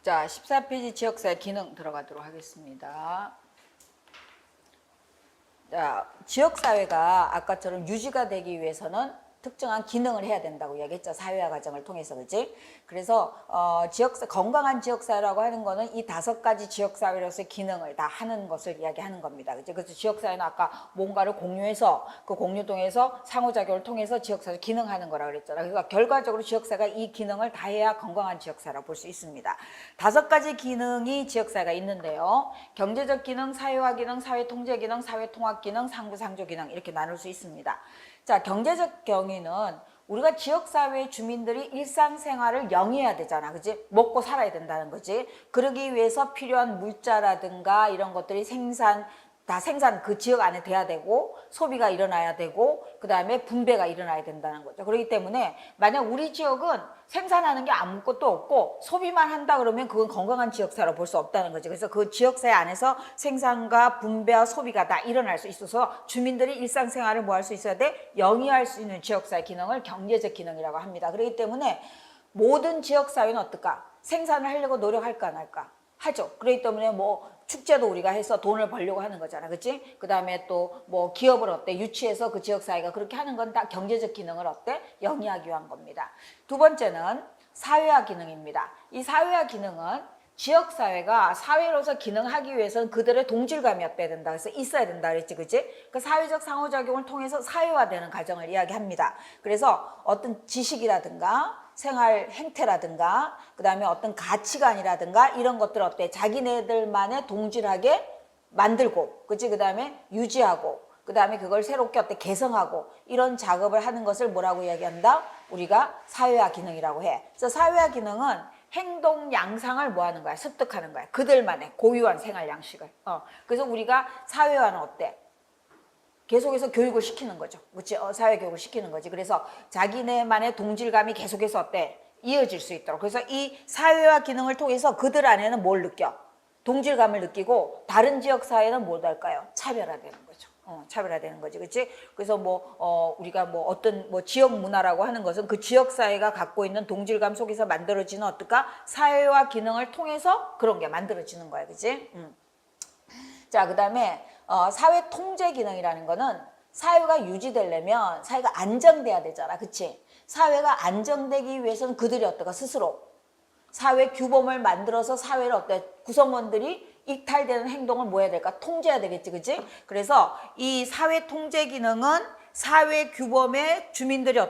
자, 14페이지 지역사회 기능 들어가도록 하겠습니다. 자, 지역사회가 아까처럼 유지가 되기 위해서는 특정한 기능을 해야 된다고 이야기했죠. 사회화 과정을 통해서, 그지? 그래서 건강한 지역사회라고 하는 거는 이 5가지 지역사회로서의 기능을 다 하는 것을 이야기하는 겁니다. 그지? 그래서 지역사회는 아까 뭔가를 공유해서 그 공유 통해서 상호작용을 통해서 지역사회 기능하는 거라고 그랬잖아요. 그래서 결과적으로 지역사회가 이 기능을 다 해야 건강한 지역사회라고 볼 수 있습니다. 5가지 기능이 지역사회가 있는데요. 경제적 기능, 사회화 기능, 사회통제 기능, 사회통합 기능, 상부상조 기능 이렇게 나눌 수 있습니다. 자, 경제적 경위는 우리가 지역사회 주민들이 일상생활을 영위해야 되잖아. 그지? 먹고 살아야 된다는 거지. 그러기 위해서 필요한 물자라든가 이런 것들이 생산 그 지역 안에 돼야 되고 소비가 일어나야 되고 그 다음에 분배가 일어나야 된다는 거죠. 그렇기 때문에 만약 우리 지역은 생산하는 게 아무것도 없고 소비만 한다 그러면 그건 건강한 지역사회로 볼 수 없다는 거죠. 그래서 그 지역사회 안에서 생산과 분배와 소비가 다 일어날 수 있어서 주민들이 일상생활을 뭐 할 수 있어야 돼? 영위할 수 있는 지역사회 기능을 경제적 기능이라고 합니다. 그렇기 때문에 모든 지역사회는 어떨까? 생산을 하려고 노력할까 안 할까? 하죠. 그렇기 때문에 뭐 축제도 우리가 해서 돈을 벌려고 하는 거잖아. 그치? 그 다음에 또 뭐 기업을 유치해서 그 지역사회가 그렇게 하는 건 다 경제적 기능을 영위하기 위한 겁니다. 두 번째는 사회화 기능입니다. 이 사회화 기능은 지역사회가 사회로서 기능하기 위해서는 그들의 동질감이 어때야 된다. 그래서 있어야 된다 그랬지. 그치? 그 사회적 상호작용을 통해서 사회화되는 과정을 이야기합니다. 그래서 어떤 지식이라든가 생활 행태라든가 그 다음에 어떤 가치관이라든가 이런 것들을 자기네들만의 동질하게 만들고 그치? 그 다음에 유지하고 그 다음에 그걸 새롭게 개성하고 이런 작업을 하는 것을 뭐라고 이야기한다? 우리가 사회화 기능이라고 해. 그래서 사회화 기능은 행동 양상을 뭐 하는 거야? 습득하는 거야. 그들만의 고유한 생활 양식을. 그래서 우리가 사회화는 어때? 계속해서 교육을 시키는 거죠. 그치? 사회 교육을 시키는 거지. 그래서 자기네만의 동질감이 계속해서 이어질 수 있도록. 그래서 이 사회화 기능을 통해서 그들 안에는 뭘 느껴? 동질감을 느끼고 다른 지역 사회는 뭘 할까요? 차별화되는 거죠. 차별화되는 거지. 그치? 그래서 우리가 어떤 지역 문화라고 하는 것은 그 지역 사회가 갖고 있는 동질감 속에서 만들어지는 사회화 기능을 통해서 그런 게 만들어지는 거야. 그치? 자, 그 다음에 사회 통제 기능이라는 거는 사회가 유지되려면 사회가 안정돼야 되잖아. 그치? 사회가 안정되기 위해서는 그들이 스스로 사회 규범을 만들어서 사회를 구성원들이 이탈되는 행동을 뭐 해야 될까? 통제해야 되겠지. 그치? 그래서 이 사회 통제 기능은 사회 규범에 주민들이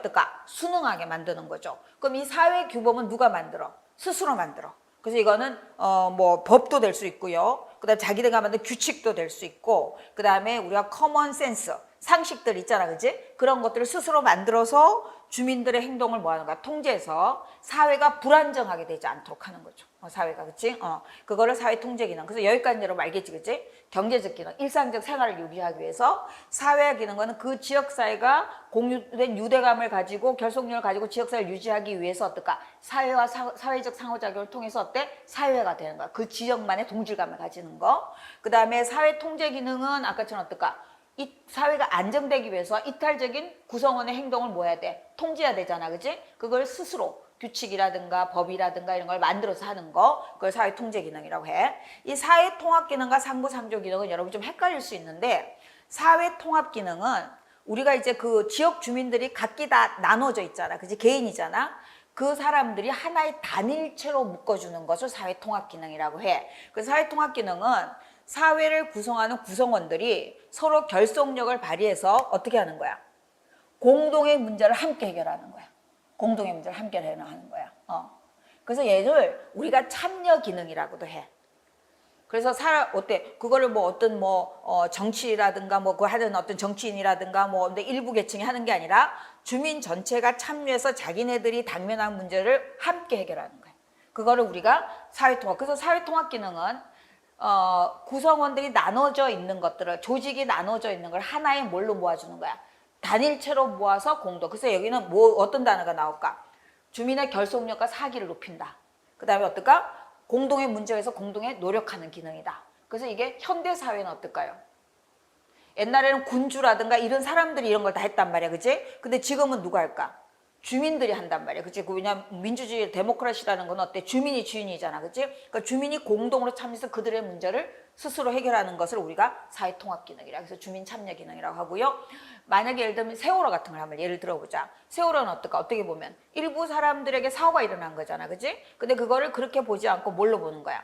순응하게 만드는 거죠. 그럼 이 사회 규범은 누가 만들어? 스스로 만들어. 그래서 이거는 법도 될 수 있고요. 그다음에 자기네가 만든 규칙도 될 수 있고, 그 다음에 우리가 커먼 센스, 상식들 있잖아, 그지? 그런 것들을 스스로 만들어서 주민들의 행동을 뭐 하는 거야? 통제해서 사회가 불안정하게 되지 않도록 하는 거죠. 사회가, 그치? 그거를 사회 통제 기능. 그래서 여기까지 여러분 알겠지, 그치? 경제적 기능, 일상적 생활을 유지하기 위해서 사회화 기능은 그 지역사회가 공유된 유대감을 가지고 결속력을 가지고 지역사회를 유지하기 위해서 사회와 사회적 상호작용을 통해서 사회화가 되는 거야. 그 지역만의 동질감을 가지는 거. 그 다음에 사회 통제 기능은 아까처럼 이 사회가 안정되기 위해서 이탈적인 구성원의 행동을 뭐 해야 돼? 통제해야 되잖아, 그치? 그걸 스스로 규칙이라든가 법이라든가 이런 걸 만들어서 하는 거, 그걸 사회 통제 기능이라고 해. 이 사회 통합 기능과 상부상조 기능은 여러분 좀 헷갈릴 수 있는데, 사회 통합 기능은 우리가 이제 그 지역 주민들이 각기 다 나눠져 있잖아, 그치? 개인이잖아. 그 사람들이 하나의 단일체로 묶어주는 것을 사회 통합 기능이라고 해. 그 사회 통합 기능은 사회를 구성하는 구성원들이 서로 결속력을 발휘해서 어떻게 하는 거야? 공동의 문제를 함께 해결하는 거야. 공동의 문제를 함께 해결하는 거야. 그래서 얘를 우리가 참여 기능이라고도 해. 그래서 그거를 정치라든가 그거 하는 어떤 정치인이라든가 근데 일부 계층이 하는 게 아니라 주민 전체가 참여해서 자기네들이 당면한 문제를 함께 해결하는 거야. 그거를 우리가 사회통합. 그래서 사회통합 기능은 구성원들이 나눠져 있는 것들을, 조직이 나눠져 있는 걸 하나의 뭘로 모아주는 거야? 단일체로 모아서 공동. 그래서 여기는 어떤 단어가 나올까? 주민의 결속력과 사기를 높인다. 그 다음에 공동의 문제에서 공동에 노력하는 기능이다. 그래서 이게 현대사회는 어떨까요? 옛날에는 군주라든가 이런 사람들이 이런 걸 다 했단 말이야. 그치? 근데 지금은 누가 할까? 주민들이 한단 말이야. 그치? 왜냐면 민주주의 데모크라시라는 건 어때? 주민이 주인이잖아. 그치? 그러니까 주민이 공동으로 참여해서 그들의 문제를 스스로 해결하는 것을 우리가 사회통합기능이라. 그래서 주민참여기능이라고 하고요. 만약에 예를 들면 세월호 같은 걸 한번 예를 들어보자. 세월호는 어떨까? 어떻게 보면 일부 사람들에게 사고가 일어난 거잖아. 그치? 근데 그거를 그렇게 보지 않고 뭘로 보는 거야?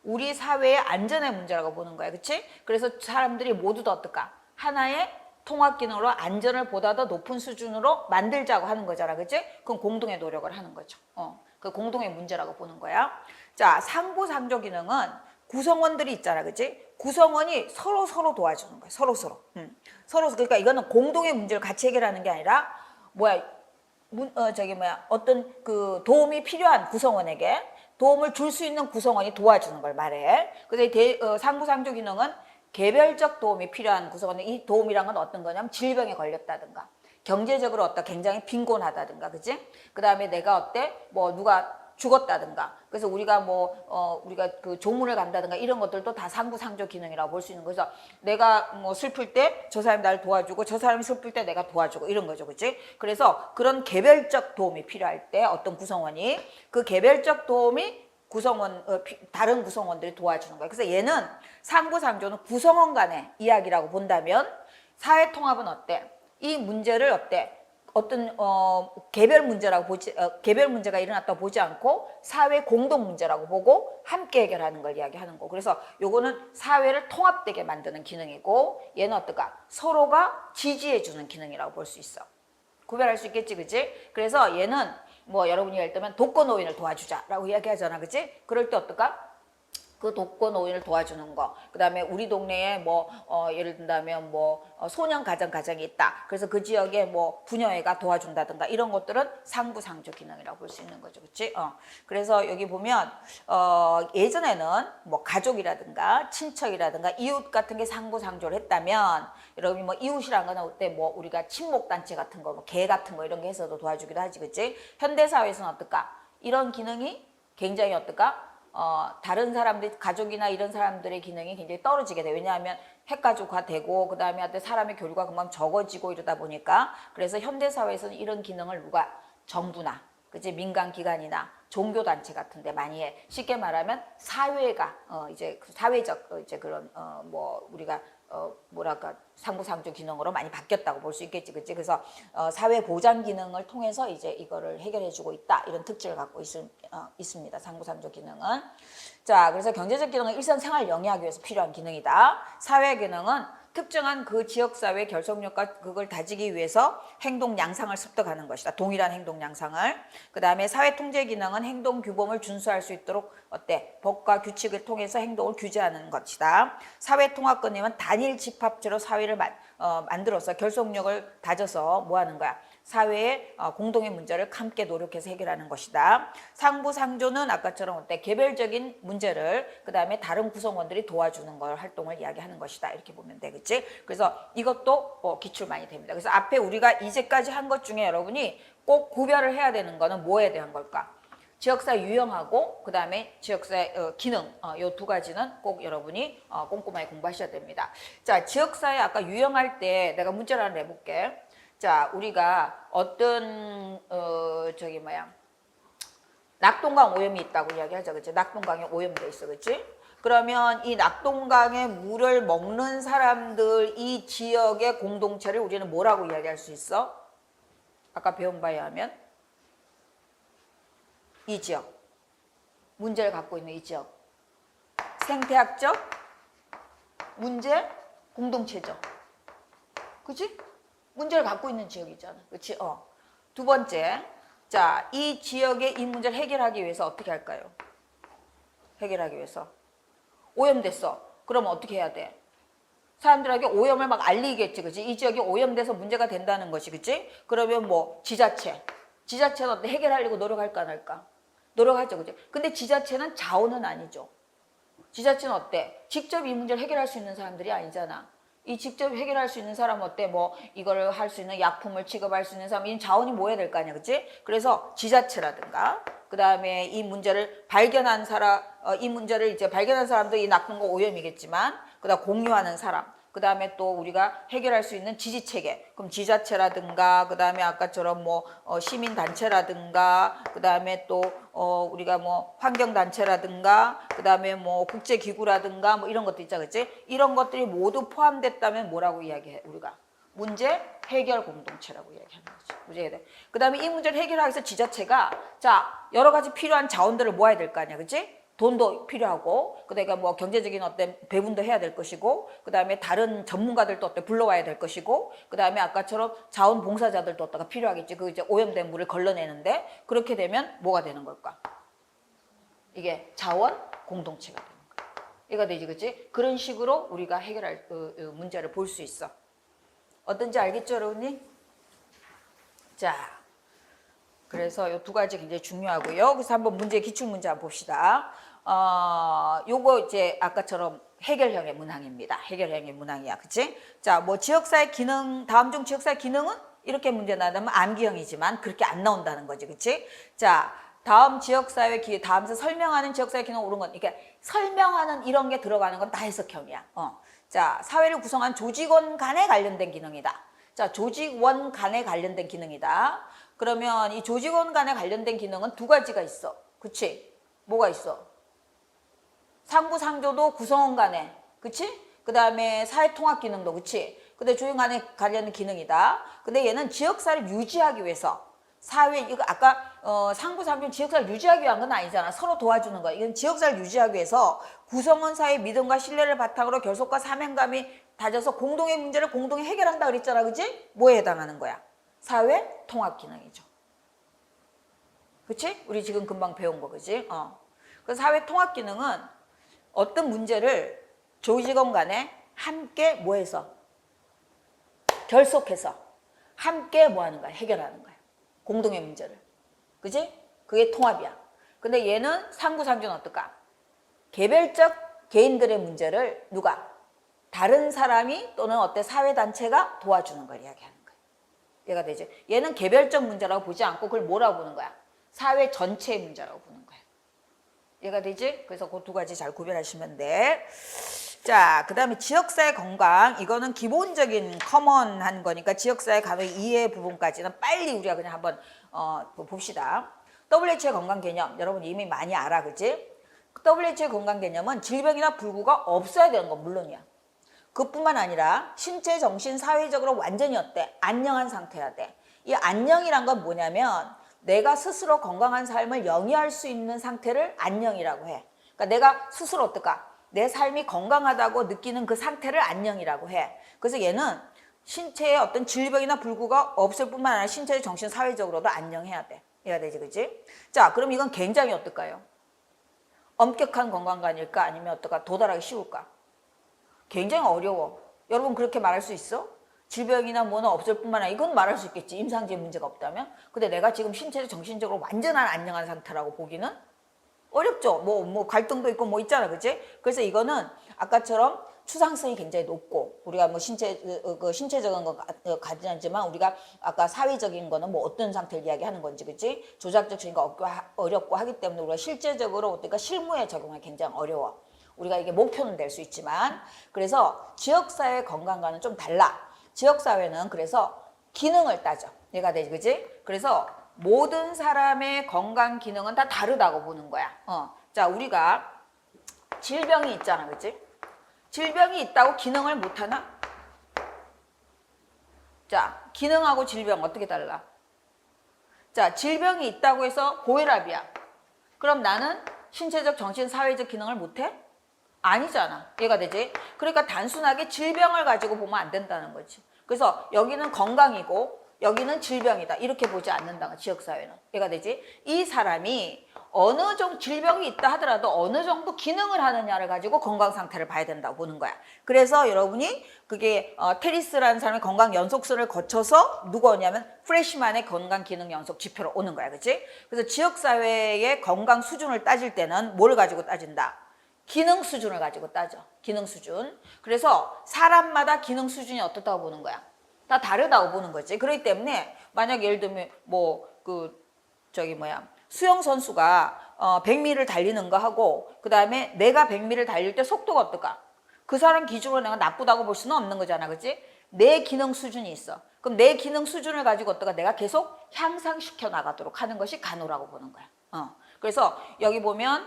우리 사회의 안전의 문제라고 보는 거야. 그치? 그래서 사람들이 모두 다 어떨까? 하나의 통합 기능으로 안전을 보다 더 높은 수준으로 만들자고 하는 거잖아. 그치? 그건 공동의 노력을 하는 거죠. 그 공동의 문제라고 보는 거야. 자, 상부상조 기능은 구성원들이 있잖아. 그치? 구성원이 서로 도와주는 거야. 서로. 그러니까 이거는 공동의 문제를 같이 해결하는 게 아니라 어떤 그 도움이 필요한 구성원에게 도움을 줄 수 있는 구성원이 도와주는 걸 말해. 그래서 상부상조 기능은 개별적 도움이 필요한 구성원은 이 도움이란 건 어떤 거냐면 질병에 걸렸다든가 경제적으로 굉장히 빈곤하다든가 그치? 그 다음에 내가 누가 죽었다든가 그래서 우리가 우리가 그 조문을 간다든가 이런 것들도 다 상부상조 기능이라고 볼 수 있는 거죠. 내가 슬플 때 저 사람이 나를 도와주고 저 사람이 슬플 때 내가 도와주고 이런 거죠. 그치? 그래서 그런 개별적 도움이 필요할 때 어떤 구성원이 그 개별적 도움이 다른 구성원들이 도와주는 거예요. 그래서 얘는 상부상조는 구성원 간의 이야기라고 본다면 사회통합은 어때? 이 문제를 어떤 개별 문제가 일어났다고 보지 않고 사회 공동 문제라고 보고 함께 해결하는 걸 이야기하는 거. 그래서 요거는 사회를 통합되게 만드는 기능이고 얘는 어떨까? 서로가 지지해주는 기능이라고 볼 수 있어. 구별할 수 있겠지, 그치? 그래서 얘는 여러분이 예를 들면 독거노인을 도와주자라고 이야기하잖아, 그치? 그럴 때 어떨까? 그 독거노인을 도와주는 거. 그 다음에 우리 동네에 예를 든다면 소년 가정이 있다. 그래서 그 지역에 부녀회가 도와준다든가 이런 것들은 상부상조 기능이라고 볼 수 있는 거죠. 그치? 그래서 여기 보면, 예전에는 가족이라든가 친척이라든가 이웃 같은 게 상부상조를 했다면 여러분이 이웃이란 거는 우리가 친목단체 같은 거, 개 같은 거 이런 게 해서도 도와주기도 하지. 그치? 현대사회에서는 어떨까? 이런 기능이 굉장히 어떨까? 다른 사람들, 가족이나 이런 사람들의 기능이 굉장히 떨어지게 돼. 왜냐하면 핵가족화 되고, 그 다음에 사람의 교류가 금방 적어지고 이러다 보니까, 그래서 현대사회에서는 이런 기능을 정부나, 그치, 민간기관이나 종교단체 같은 데 많이 해. 쉽게 말하면 사회가, 사회적, 그런, 우리가, 상부상조 기능으로 많이 바뀌었다고 볼 수 있겠지, 그치? 그래서, 사회 보장 기능을 통해서 이거를 해결해주고 있다. 이런 특징을 갖고 있습니다. 상부상조 기능은. 자, 그래서 경제적 기능은 일상생활 영위하기 위해서 필요한 기능이다. 사회 기능은 특정한 그 지역사회의 결속력과 그걸 다지기 위해서 행동 양상을 습득하는 것이다. 동일한 행동 양상을. 그 다음에 사회통제 기능은 행동 규범을 준수할 수 있도록 법과 규칙을 통해서 행동을 규제하는 것이다. 사회통합 기능은 단일 집합체로 사회를 만들어서 결속력을 다져서 하는 거야? 사회의 공동의 문제를 함께 노력해서 해결하는 것이다. 상부상조는 아까처럼 개별적인 문제를 그 다음에 다른 구성원들이 도와주는 걸 활동을 이야기하는 것이다. 이렇게 보면 돼, 그치? 그래서 이것도 기출 많이 됩니다. 그래서 앞에 우리가 이제까지 한 것 중에 여러분이 꼭 구별을 해야 되는 거는 뭐에 대한 걸까? 지역사 유형하고 그 다음에 지역사의 기능 요 두 가지는 꼭 여러분이 꼼꼼하게 공부하셔야 됩니다. 자, 지역사회 아까 유형할 때 내가 문제를 하나 내볼게. 자, 우리가 어떤 낙동강 오염이 있다고 이야기하죠, 그치? 낙동강에 오염돼 있어, 그치? 그러면 이 낙동강의 물을 먹는 사람들 이 지역의 공동체를 우리는 뭐라고 이야기할 수 있어? 아까 배운 바에 하면 이 지역, 문제를 갖고 있는 이 지역, 생태학적 문제 공동체죠, 그치? 문제를 갖고 있는 지역이잖아. 그치? 두 번째. 자, 이 지역의 이 문제를 해결하기 위해서 어떻게 할까요? 해결하기 위해서. 오염됐어. 그러면 어떻게 해야 돼? 사람들에게 오염을 알리겠지. 그치? 이 지역이 오염돼서 문제가 된다는 것이. 그치? 그러면 지자체. 지자체는 해결하려고 노력할까 안 할까? 노력하죠. 그치? 근데 지자체는 자원은 아니죠. 지자체는 직접 이 문제를 해결할 수 있는 사람들이 아니잖아. 이 직접 해결할 수 있는 사람은 이거를 할 수 있는 약품을 취급할 수 있는 사람, 이 자원이 모여야 될 거 아니야, 그치? 그래서 지자체라든가, 그 다음에 이 문제를 발견한 사람도 이 낙동강 오염이겠지만, 그 다음 공유하는 사람, 그 다음에 또 우리가 해결할 수 있는 지지체계. 그럼 지자체라든가, 그 다음에 아까처럼 뭐, 시민단체라든가, 그 다음에 또, 우리가 뭐, 환경단체라든가, 그 다음에 뭐, 국제기구라든가, 뭐 이런 것도 있죠. 그치? 이런 것들이 모두 포함됐다면 뭐라고 이야기해, 우리가? 문제 해결 공동체라고 이야기하는 거죠. 문제 해결. 그 다음에 이 문제를 해결하기 위해서 지자체가, 자, 여러 가지 필요한 자원들을 모아야 될 거 아니야. 그치? 돈도 필요하고, 그다음에 뭐 경제적인 어떤 배분도 해야 될 것이고, 그다음에 다른 전문가들도 어때 불러와야 될 것이고, 그다음에 아까처럼 자원봉사자들도 어떠가 필요하겠지. 그 이제 오염된 물을 걸러내는데 그렇게 되면 뭐가 되는 걸까? 이게 자원 공동체가 되는 거야. 이거 되지, 그렇지? 그런 식으로 우리가 해결할 문제를 볼 수 있어. 어떤지 알겠죠, 여러분님? 자. 그래서 이 두 가지 굉장히 중요하고요. 그래서 한번 기출 문제 한번 봅시다. 요거 이제 아까처럼 해결형의 문항입니다. 해결형의 문항이야. 그치? 자, 뭐 지역사회 기능, 다음 중 지역사회 기능은? 이렇게 문제 나오면 암기형이지만 그렇게 안 나온다는 거지. 그치? 자, 다음 지역사회 다음에서 설명하는 지역사회 기능 옳은 건, 이게 설명하는 이런 게 들어가는 건 다 해석형이야. 자, 사회를 구성한 조직원 간에 관련된 기능이다. 자, 조직원 간에 관련된 기능이다. 그러면 이 조직원 간에 관련된 기능은 두 가지가 있어. 그치? 뭐가 있어? 상부상조도 구성원 간에, 그치? 그 다음에 사회통합 기능도, 그치? 근데 조직원 간에 관련된 기능이다. 근데 얘는 지역사회를 유지하기 위해서, 이거 아까 상부상조는 지역사회를 유지하기 위한 건 아니잖아. 서로 도와주는 거야. 이건 지역사회를 유지하기 위해서 구성원 사이의 믿음과 신뢰를 바탕으로 결속과 사명감이 다져서 공동의 문제를 공동에 해결한다 그랬잖아. 그치? 뭐에 해당하는 거야? 사회 통합 기능이죠. 그치? 우리 지금 금방 배운 거, 그치? 그 사회 통합 기능은 어떤 문제를 조직원 간에 함께 뭐해서? 결속해서 함께 뭐 하는 거야? 해결하는 거야. 공동의 문제를. 그치? 그게 통합이야. 근데 얘는 상부상조는 어떨까? 개별적 개인들의 문제를 누가? 다른 사람이 또는 사회단체가 도와주는 걸 이야기하는 거야. 얘가 되지. 얘는 개별적 문제라고 보지 않고 그걸 뭐라고 보는 거야? 사회 전체의 문제라고 보는 거야. 얘가 되지? 그래서 그 두 가지 잘 구별하시면 돼. 자, 그 다음에 지역사회 건강. 이거는 기본적인 커먼한 거니까 지역사회 가능 이해 부분까지는 빨리 우리가 그냥 한번 봅시다. WHO의 건강 개념. 여러분 이미 많이 알아, 그치? WHO의 건강 개념은 질병이나 불구가 없어야 되는 건 물론이야. 그뿐만 아니라 신체, 정신, 사회적으로 완전히 안녕한 상태야 돼. 이 안녕이란 건 뭐냐면 내가 스스로 건강한 삶을 영위할 수 있는 상태를 안녕이라고 해. 그러니까 내가 스스로 어떨까? 내 삶이 건강하다고 느끼는 그 상태를 안녕이라고 해. 그래서 얘는 신체에 어떤 질병이나 불구가 없을 뿐만 아니라 신체, 정신, 사회적으로도 안녕해야 돼. 해야 되지, 그치? 자, 그럼 이건 굉장히 어떨까요? 엄격한 건강관일까? 아니면 도달하기 쉬울까? 굉장히 어려워. 여러분 그렇게 말할 수 있어? 질병이나 뭐는 없을 뿐만 아니라 이건 말할 수 있겠지. 임상적인 문제가 없다면. 근데 내가 지금 신체적 정신적으로 완전한 안녕한 상태라고 보기는 어렵죠. 뭐 갈등도 있고 뭐 있잖아. 그치? 그래서 이거는 아까처럼 추상성이 굉장히 높고 우리가 뭐 신체적인 거 가지지만 우리가 아까 사회적인 거는 뭐 어떤 상태를 이야기하는 건지, 그치? 조작적 증거가 어렵고 하기 때문에 우리가 실제적으로 실무에 적용하기 굉장히 어려워. 우리가 이게 목표는 될 수 있지만, 그래서 지역사회 건강과는 좀 달라. 지역사회는 그래서 기능을 따져. 얘가 되지, 그치? 그래서 모든 사람의 건강 기능은 다 다르다고 보는 거야. 자, 우리가 질병이 있잖아, 그치? 질병이 있다고 기능을 못하나? 자, 기능하고 질병 어떻게 달라? 자, 질병이 있다고 해서 고혈압이야. 그럼 나는 신체적, 정신, 사회적 기능을 못해? 아니잖아. 얘가 되지? 그러니까 단순하게 질병을 가지고 보면 안 된다는 거지. 그래서 여기는 건강이고 여기는 질병이다. 이렇게 보지 않는다. 지역사회는. 얘가 되지? 이 사람이 어느 정도 질병이 있다 하더라도 어느 정도 기능을 하느냐를 가지고 건강 상태를 봐야 된다고 보는 거야. 그래서 여러분이 그게 테리스라는 사람의 건강 연속선을 거쳐서 누가 오냐면 프레시만의 건강 기능 연속 지표로 오는 거야. 그치? 그래서 지역사회의 건강 수준을 따질 때는 뭘 가지고 따진다? 기능 수준을 가지고 따져. 기능 수준. 그래서 사람마다 기능 수준이 어떻다고 보는 거야? 다 다르다고 보는 거지. 그렇기 때문에 만약 예를 들면 수영 선수가 100m를 달리는 거 하고 그다음에 내가 100m를 달릴 때 속도가 어떨까? 그 사람 기준으로 내가 나쁘다고 볼 수는 없는 거잖아. 그치? 내 기능 수준이 있어. 그럼 내 기능 수준을 가지고 어떠가 내가 계속 향상시켜 나가도록 하는 것이 간호라고 보는 거야. 그래서 여기 보면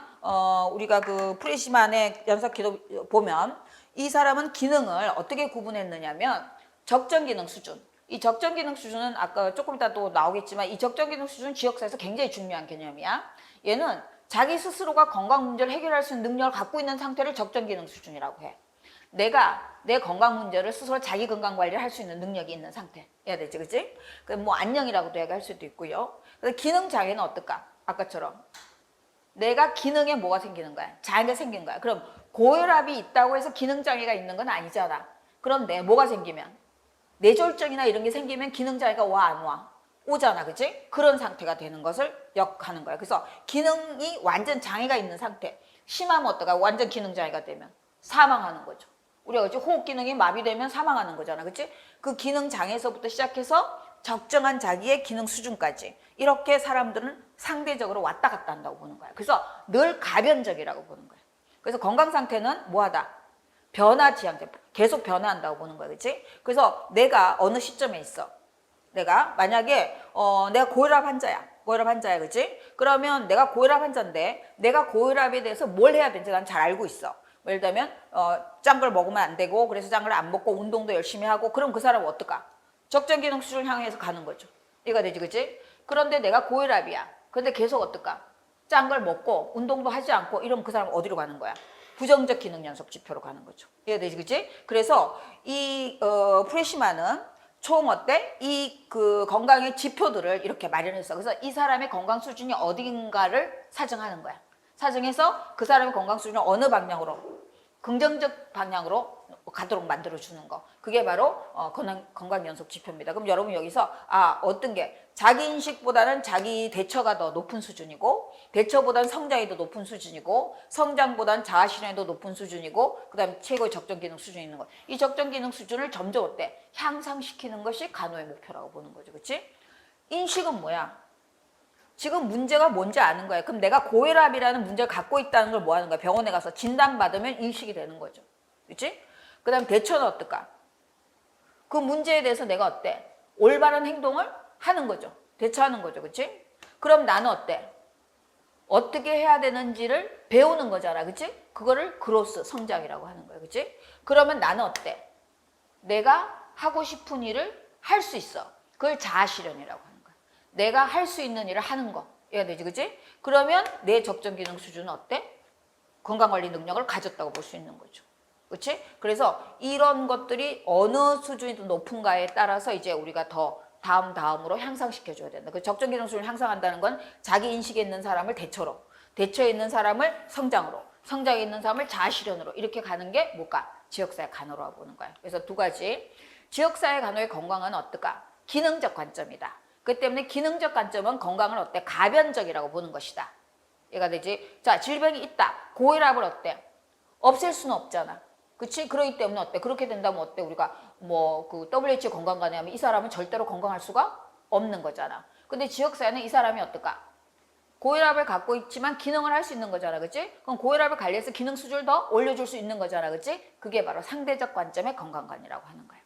우리가 그 프레시만의 연석기도 보면 이 사람은 기능을 어떻게 구분했느냐면 적정 기능 수준. 이 적정 기능 수준은 아까 조금 이따 또 나오겠지만 이 적정 기능 수준은 지역사회에서 굉장히 중요한 개념이야. 얘는 자기 스스로가 건강 문제를 해결할 수 있는 능력을 갖고 있는 상태를 적정 기능 수준이라고 해. 내가 내 건강 문제를 스스로 자기 건강 관리를 할 수 있는 능력이 있는 상태 해야 되지, 그치? 뭐 안녕이라고도 얘기할 수도 있고요. 그래서 기능 장애는 어떨까? 아까처럼 내가 기능에 뭐가 생기는 거야? 장애가 생긴 거야. 그럼 고혈압이 있다고 해서 기능 장애가 있는 건 아니잖아. 그런데 뭐가 생기면 뇌졸중이나 이런 게 생기면 기능 장애가 와 안 와? 오잖아, 그치? 그런 상태가 되는 것을 역하는 거야. 그래서 기능이 완전 장애가 있는 상태. 심하면 어떨까? 완전 기능 장애가 되면 사망하는 거죠. 우리가 그치? 호흡 기능이 마비되면 사망하는 거잖아, 그치? 그 기능 장애에서부터 시작해서 적정한 자기의 기능 수준까지 이렇게 사람들은 상대적으로 왔다 갔다 한다고 보는 거야. 그래서 늘 가변적이라고 보는 거야. 그래서 건강 상태는 뭐하다? 변하지 않게 계속 변화한다고 보는 거야, 그치? 그래서 내가 어느 시점에 있어. 내가 만약에 내가 고혈압 환자야, 그치? 그러면 내가 고혈압 환자인데 내가 고혈압에 대해서 뭘 해야 되는지 난 잘 알고 있어. 예를 들면 짠 걸 먹으면 안 되고 그래서 짠 걸 안 먹고 운동도 열심히 하고 그럼 그 사람은 어떨까? 적정 기능 수준을 향해서 가는 거죠. 이해가 되지, 그치? 그런데 내가 고혈압이야. 그런데 계속 어떨까? 짠 걸 먹고 운동도 하지 않고 이러면 그 사람은 어디로 가는 거야? 부정적 기능 연속 지표로 가는 거죠. 이해가 되지, 그치? 그래서 이 프레시만은 총 어때? 이 그 건강의 지표들을 이렇게 마련했어. 그래서 이 사람의 건강 수준이 어딘가를 사정하는 거야. 사정해서 그 사람의 건강 수준을 어느 방향으로 긍정적 방향으로 가도록 만들어주는 거. 그게 바로 건강 연속 지표입니다. 그럼 여러분 여기서 어떤 게 자기 인식보다는 자기 대처가 더 높은 수준이고 대처보다는 성장이 더 높은 수준이고 성장보다는 자아 실현이 더 높은 수준이고 그 다음에 최고의 적정 기능 수준이 있는 것. 이 적정 기능 수준을 점점 어때? 향상시키는 것이 간호의 목표라고 보는 거죠. 그치? 인식은 뭐야? 지금 문제가 뭔지 아는 거야. 그럼 내가 고혈압이라는 문제를 갖고 있다는 걸 뭐 하는 거야? 병원에 가서 진단받으면 인식이 되는 거죠. 그치? 그 다음 대처는 어떨까? 그 문제에 대해서 내가 어때? 올바른 행동을 하는 거죠. 대처하는 거죠. 그치? 그럼 나는 어때? 어떻게 해야 되는지를 배우는 거잖아. 그치? 그거를 그로스, 성장이라고 하는 거야. 그치? 그러면 나는 어때? 내가 하고 싶은 일을 할 수 있어. 그걸 자아 실현이라고 하는 거야. 내가 할 수 있는 일을 하는 거. 해야 되지, 그치? 그러면 내 적정 기능 수준은 어때? 건강관리 능력을 가졌다고 볼 수 있는 거죠. 그치? 그래서 이런 것들이 어느 수준이 더 높은가에 따라서 이제 우리가 더 다음으로 향상시켜줘야 된다. 그 적정 기능 수준을 향상한다는 건 자기 인식에 있는 사람을 대처로, 대처에 있는 사람을 성장으로, 성장에 있는 사람을 자아 실현으로 이렇게 가는 게 뭘까? 지역사회 간호라고 보는 거야. 그래서 두 가지. 지역사회 간호의 건강은 어떨까? 기능적 관점이다. 그 때문에 기능적 관점은 건강을 어때? 가변적이라고 보는 것이다. 얘가 되지? 자, 질병이 있다. 고혈압을 어때? 없앨 수는 없잖아. 그치? 그렇기 때문에 어때? 그렇게 된다면 어때? 우리가 그 WHO 건강관에 하면 이 사람은 절대로 건강할 수가 없는 거잖아. 근데 지역사회는 이 사람이 어떨까? 고혈압을 갖고 있지만 기능을 할 수 있는 거잖아. 그치? 그럼 고혈압을 관리해서 기능 수준을 더 올려줄 수 있는 거잖아. 그치? 그게 바로 상대적 관점의 건강관이라고 하는 거야.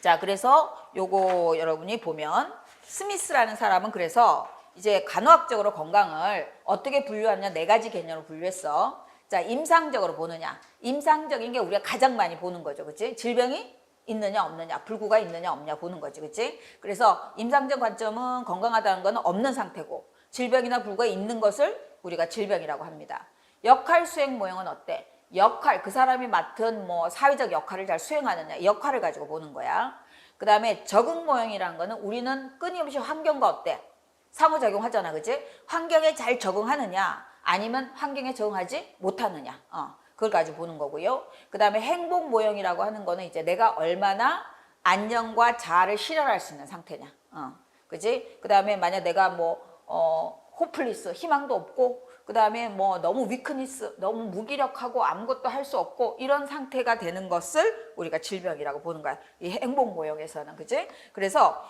자, 그래서 요거 여러분이 보면 스미스라는 사람은 그래서 이제 간호학적으로 건강을 어떻게 분류하느냐 네 가지 개념으로 분류했어. 자, 임상적으로 보느냐. 임상적인 게 우리가 가장 많이 보는 거죠. 그치? 질병이 있느냐 없느냐, 불구가 있느냐 없느냐 보는 거지. 그치? 그래서 임상적 관점은 건강하다는 건 없는 상태고 질병이나 불구가 있는 것을 우리가 질병이라고 합니다. 역할 수행 모형은 어때? 역할, 그 사람이 맡은 사회적 역할을 잘 수행하느냐, 역할을 가지고 보는 거야. 그 다음에 적응 모형이라는 거는 우리는 끊임없이 환경과 어때? 상호작용하잖아, 그치? 환경에 잘 적응하느냐, 아니면 환경에 적응하지 못하느냐, 그걸 가지고 보는 거고요. 그 다음에 행복 모형이라고 하는 거는 이제 내가 얼마나 안녕과 자아를 실현할 수 있는 상태냐, 그치? 그 다음에 만약 내가 호플리스, 희망도 없고, 그다음에 뭐 너무 위크니스, 너무 무기력하고 아무것도 할 수 없고 이런 상태가 되는 것을 우리가 질병이라고 보는 거야. 이 행복 모형에서는, 그지? 그래서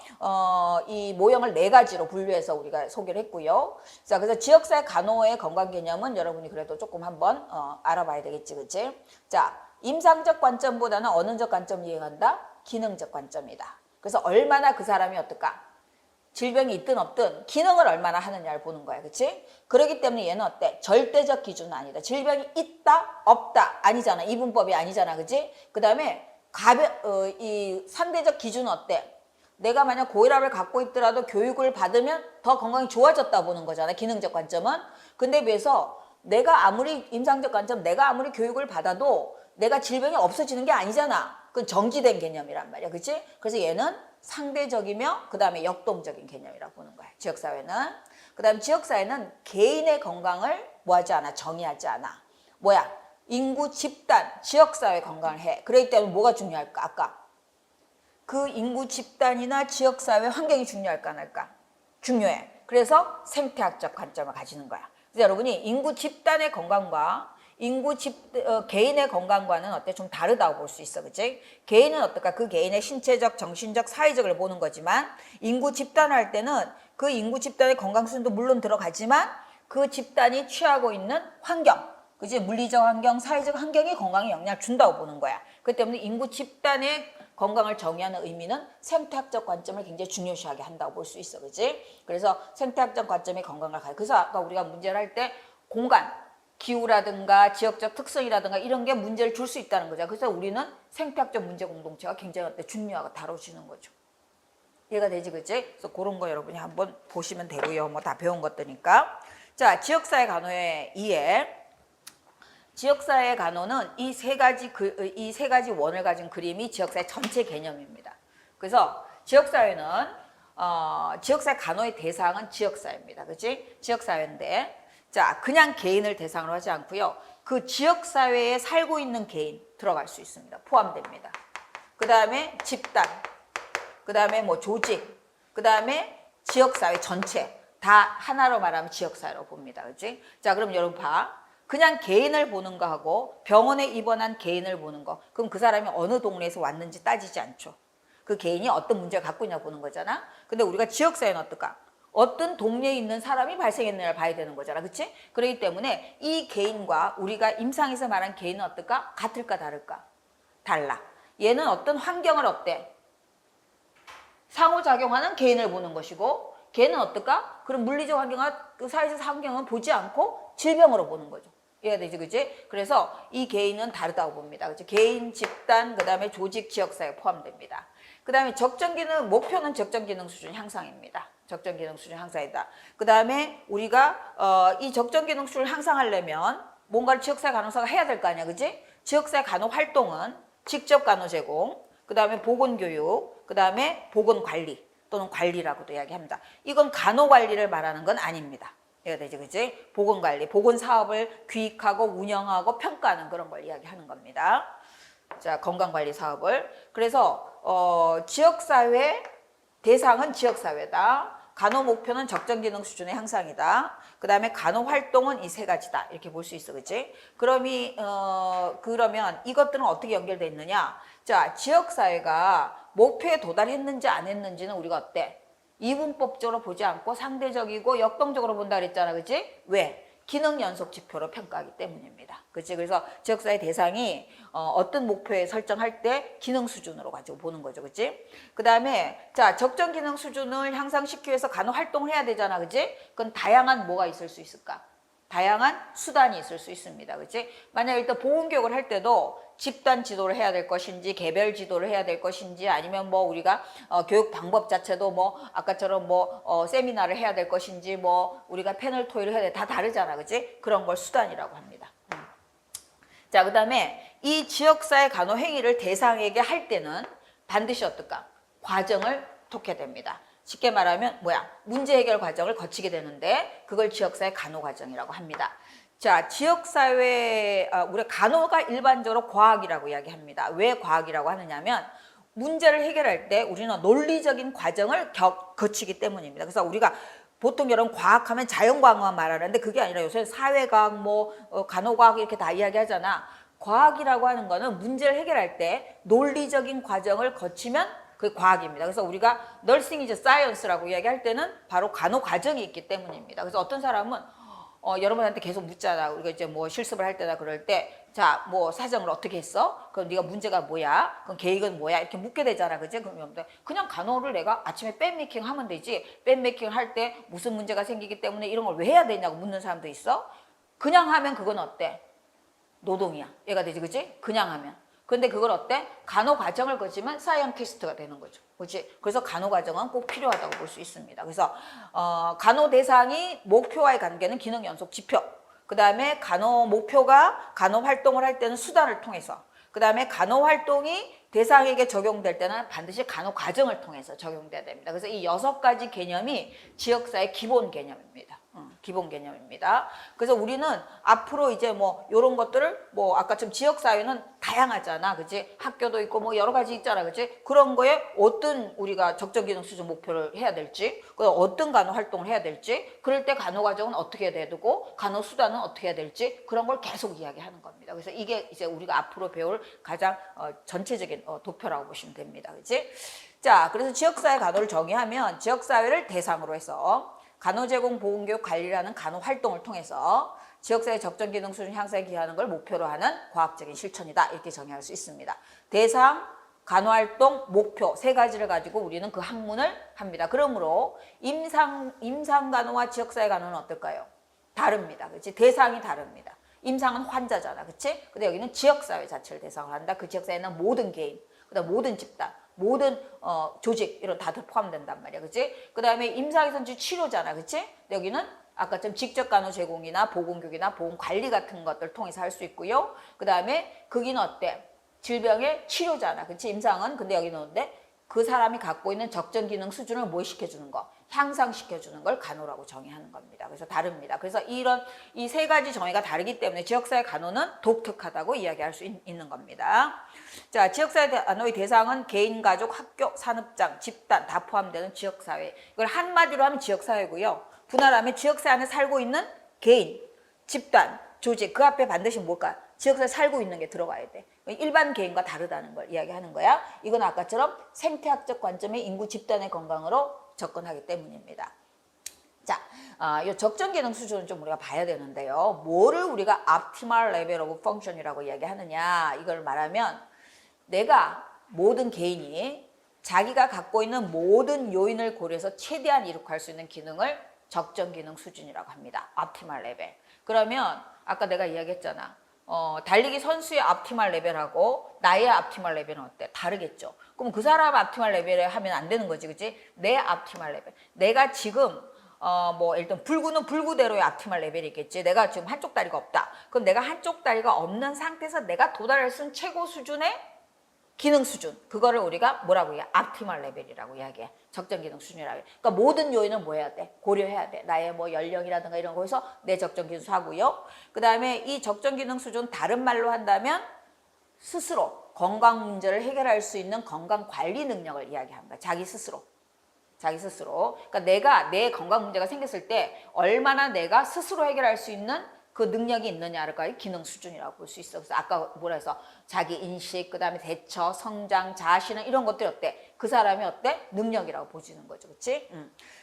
이 모형을 4가지로 분류해서 우리가 소개를 했고요. 자, 그래서 지역사회 간호의 건강 개념은 여러분이 그래도 조금 한번 알아봐야 되겠지, 그지? 자, 임상적 관점보다는 어느적 관점 이해한다? 기능적 관점이다. 그래서 얼마나 그 사람이 어떨까? 질병이 있든 없든 기능을 얼마나 하느냐를 보는 거야. 그치? 그렇기 때문에 얘는 어때? 절대적 기준은 아니다. 질병이 있다, 없다, 아니잖아. 이분법이 아니잖아. 그치? 그 다음에 이 상대적 기준은 어때? 내가 만약 고혈압을 갖고 있더라도 교육을 받으면 더 건강이 좋아졌다 보는 거잖아. 기능적 관점은. 근데 비해서 내가 아무리 임상적 관점, 내가 아무리 교육을 받아도 내가 질병이 없어지는 게 아니잖아. 그건 정지된 개념이란 말이야. 그치? 그래서 얘는 상대적이며 그 다음에 역동적인 개념이라고 보는 거야. 지역사회는. 그 다음 지역사회는 개인의 건강을 뭐하지 않아? 정의하지 않아. 뭐야? 인구, 집단, 지역사회 건강을 해. 그렇기 때문에 뭐가 중요할까? 아까 그 인구, 집단이나 지역사회 환경이 중요할까 안 할까? 중요해. 그래서 생태학적 관점을 가지는 거야. 그래서 여러분이 인구, 집단의 건강과 개인의 건강과는 어때? 좀 다르다고 볼 수 있어. 그치? 개인은 어떨까? 그 개인의 신체적, 정신적, 사회적을 보는 거지만 인구 집단을 할 때는 그 인구 집단의 건강 수준도 물론 들어가지만 그 집단이 취하고 있는 환경, 그치? 물리적 환경, 사회적 환경이 건강에 영향을 준다고 보는 거야. 그렇기 때문에 인구 집단의 건강을 정의하는 의미는 생태학적 관점을 굉장히 중요시하게 한다고 볼 수 있어. 그치? 그래서 생태학적 관점의 건강을 가요. 그래서 아까 우리가 문제를 할 때 공간, 기후라든가 지역적 특성이라든가 이런 게 문제를 줄 수 있다는 거죠. 그래서 우리는 생태학적 문제 공동체가 굉장히 중요하고 다뤄지는 거죠. 이해가 되지, 그치? 그래서 그런 거 여러분이 한번 보시면 되고요. 뭐 다 배운 것들이니까. 자, 지역사회 간호의 이해. 지역사회 간호는 이 세 가지 원을 가진 그림이 지역사회 전체 개념입니다. 그래서 지역사회는 지역사회 간호의 대상은 지역사회입니다. 그치? 지역사회인데 자, 그냥 개인을 대상으로 하지 않고요. 그 지역사회에 살고 있는 개인 들어갈 수 있습니다. 포함됩니다. 그 다음에 집단, 그 다음에 뭐 조직, 그 다음에 지역사회 전체 다 하나로 말하면 지역사회로 봅니다. 그치? 자, 그럼 여러분 봐. 그냥 개인을 보는 거하고 병원에 입원한 개인을 보는 거. 그럼 그 사람이 어느 동네에서 왔는지 따지지 않죠. 그 개인이 어떤 문제를 갖고 있냐 보는 거잖아. 근데 우리가 지역사회는 어떨까? 어떤 동네에 있는 사람이 발생했느냐를 봐야 되는 거잖아. 그치? 그렇기 때문에 이 개인과 우리가 임상에서 말한 개인은 어떨까? 같을까 다를까? 달라. 얘는 어떤 환경을 어때? 상호작용하는 개인을 보는 것이고 걔는 어떨까? 그럼 물리적 환경과 그 사회적 환경은 보지 않고 질병으로 보는 거죠. 이해가 되지, 그치? 그래서 이 개인은 다르다고 봅니다. 그치? 개인, 집단, 그 다음에 조직, 지역사회 포함됩니다. 그 다음에 목표는 적정기능 수준 향상입니다. 적정기능 수준 향상이다. 그 다음에 우리가 이 적정기능 수준을 향상하려면 뭔가를 지역사회 간호사가 해야 될 거 아니야, 그치? 지역사회 간호 활동은 직접 간호 제공, 그 다음에 보건교육, 그 다음에 보건관리 또는 관리라고도 이야기합니다. 이건 간호관리를 말하는 건 아닙니다. 이해가 되지, 그치? 보건관리, 보건사업을 기획하고 운영하고 평가하는 그런 걸 이야기하는 겁니다. 자, 건강관리 사업을. 그래서 지역사회 대상은 지역사회다. 간호 목표는 적정기능 수준의 향상이다. 그 다음에 간호 활동은 이 3가지다. 이렇게 볼 수 있어, 그치? 그러면 이것들은 어떻게 연결되어 있느냐? 자, 지역사회가 목표에 도달했는지 안 했는지는 우리가 어때? 이분법적으로 보지 않고 상대적이고 역동적으로 본다 그랬잖아, 그치? 왜? 기능 연속 지표로 평가하기 때문입니다. 그치? 그래서 지역사회 대상이 어떤 목표에 설정할 때 기능 수준으로 가지고 보는 거죠. 그치? 그 다음에 자, 적정 기능 수준을 향상시키기 위해서 간호 활동을 해야 되잖아. 그치? 그건 다양한 뭐가 있을 수 있을까? 다양한 수단이 있을 수 있습니다. 그치? 만약 일단 보건교육을 할 때도 집단 지도를 해야 될 것인지 개별 지도를 해야 될 것인지 아니면 뭐 우리가 교육 방법 자체도 뭐 아까처럼 뭐 세미나를 해야 될 것인지 뭐 우리가 패널 토의를 해야 돼. 다 다르잖아. 그치? 그런 걸 수단이라고 합니다. 자, 그 다음에 이 지역사회 간호 행위를 대상에게 할 때는 반드시 어떨까? 과정을 톡해야 됩니다. 쉽게 말하면 뭐야? 문제 해결 과정을 거치게 되는데 그걸 지역사회 간호 과정이라고 합니다. 자, 지역사회, 우리 간호가 일반적으로 과학이라고 이야기합니다. 왜 과학이라고 하느냐면 문제를 해결할 때 우리는 논리적인 과정을 거치기 때문입니다. 그래서 우리가 보통 여러분 과학하면 자연과학만 말하는데 그게 아니라 요새 사회과학, 뭐 간호과학 이렇게 다 이야기하잖아. 과학이라고 하는 거는 문제를 해결할 때 논리적인 과정을 거치면 그 과학입니다. 그래서 우리가 nursing is science라고 이야기할 때는 바로 간호 과정이 있기 때문입니다. 그래서 어떤 사람은 여러분한테 계속 묻잖아. 우리가 이제 뭐 실습을 할 때나 그럴 때, 자, 뭐 사정을 어떻게 했어? 그럼 네가 문제가 뭐야? 그럼 계획은 뭐야? 이렇게 묻게 되잖아, 그치? 그러면 그냥 간호를 내가 아침에 밴메이킹 하면 되지. 밴메이킹 할 때 무슨 문제가 생기기 때문에 이런 걸 왜 해야 되냐고 묻는 사람도 있어. 그냥 하면 그건 어때? 노동이야. 얘가 되지, 그치? 그냥 하면. 근데 그걸 어때? 간호 과정을 거치면 사이언티스트가 되는 거죠. 그렇지? 그래서 간호 과정은 꼭 필요하다고 볼 수 있습니다. 그래서 간호 대상이 목표와의 관계는 기능 연속 지표. 그다음에 간호 목표가 간호 활동을 할 때는 수단을 통해서. 그다음에 간호 활동이 대상에게 적용될 때는 반드시 간호 과정을 통해서 적용돼야 됩니다. 그래서 이 6가지 개념이 지역사회 기본 개념입니다. 기본 개념입니다. 그래서 우리는 앞으로 이제 뭐 이런 것들을 뭐 아까처럼 지역사회는 다양하잖아, 그치? 학교도 있고 뭐 여러 가지 있잖아, 그치? 그런 거에 어떤 우리가 적정기능 수준 목표를 해야 될지, 어떤 간호 활동을 해야 될지, 그럴 때 간호 과정은 어떻게 해야 되고 간호 수단은 어떻게 해야 될지 그런 걸 계속 이야기하는 겁니다. 그래서 이게 이제 우리가 앞으로 배울 가장 전체적인 도표라고 보시면 됩니다, 그치? 자, 그래서 지역사회 간호를 정의하면 지역사회를 대상으로 해서 간호 제공, 보건교육, 관리라는 간호 활동을 통해서 지역사회 적정기능 수준 향상에 기여하는 걸 목표로 하는 과학적인 실천이다. 이렇게 정의할 수 있습니다. 대상, 간호활동, 목표 3가지를 가지고 우리는 그 학문을 합니다. 그러므로 임상간호와 지역사회 간호는 어떨까요? 다릅니다. 그렇지? 대상이 다릅니다. 임상은 환자잖아. 그렇지? 근데 여기는 지역사회 자체를 대상으로 한다. 그 지역사회는 모든 개인, 그다음 모든 집단, 모든 조직 이런 다들 포함된단 말이야, 그렇지? 그다음에 임상에서는 치료잖아, 그렇지? 여기는 아까처럼 직접 간호 제공이나 보건교육이나 보건 관리 같은 것들 통해서 할 수 있고요. 그다음에 거기는 어때? 질병의 치료잖아, 그렇지? 임상은 근데 여기는 어때? 그 사람이 갖고 있는 적정 기능 수준을 뭐 시켜주는 거, 향상시켜주는 걸 간호라고 정의하는 겁니다. 그래서 다릅니다. 그래서 이런 이 3가지 정의가 다르기 때문에 지역사회 간호는 독특하다고 이야기할 수 있는 겁니다. 자, 지역사회 간호의 대상은 개인, 가족, 학교, 산업장, 집단 다 포함되는 지역사회. 이걸 한마디로 하면 지역사회고요. 분할하면 지역사회 안에 살고 있는 개인, 집단, 조직 그 앞에 반드시 뭘까? 지역사회 살고 있는 게 들어가야 돼. 일반 개인과 다르다는 걸 이야기하는 거야. 이건 아까처럼 생태학적 관점의 인구 집단의 건강으로 접근하기 때문입니다. 자, 이 적정 기능 수준은 좀 우리가 봐야 되는데요. 뭐를 우리가 optimal level of function이라고 이야기하느냐 이걸 말하면 내가 모든 개인이 자기가 갖고 있는 모든 요인을 고려해서 최대한 이룩할 수 있는 기능을 적정 기능 수준이라고 합니다. optimal level. 그러면 아까 내가 이야기했잖아. 달리기 선수의 optimal level하고 나의 optimal level은 어때? 다르겠죠. 그럼 그 사람 optimal level에 하면 안 되는 거지, 그치? 내 optimal level. 내가 지금 뭐 일단 불구는 불구대로의 optimal 레벨이 있겠지. 내가 지금 한쪽 다리가 없다. 그럼 내가 한쪽 다리가 없는 상태에서 내가 도달할 수 있는 최고 수준의 기능 수준. 그거를 우리가 뭐라고 해요? optimal 레벨이라고 이야기해. 적정 기능 수준이라고 해. 그러니까 모든 요인을 뭐 해야 돼? 고려해야 돼. 나의 뭐 연령이라든가 이런 거에서 내 적정 기능 수하고요. 그 다음에 이 적정 기능 수준 다른 말로 한다면 스스로 건강 문제를 해결할 수 있는 건강 관리 능력을 이야기하는 거야. 자기 스스로. 자기 스스로. 그러니까 내가 내 건강 문제가 생겼을 때 얼마나 내가 스스로 해결할 수 있는 그 능력이 있느냐를 기능 수준이라고 볼 수 있어. 그래서 아까 뭐라 해서 자기 인식, 그 다음에 대처, 성장, 자신은 이런 것들이 어때? 그 사람이 어때? 능력이라고 보시는 거죠. 그치?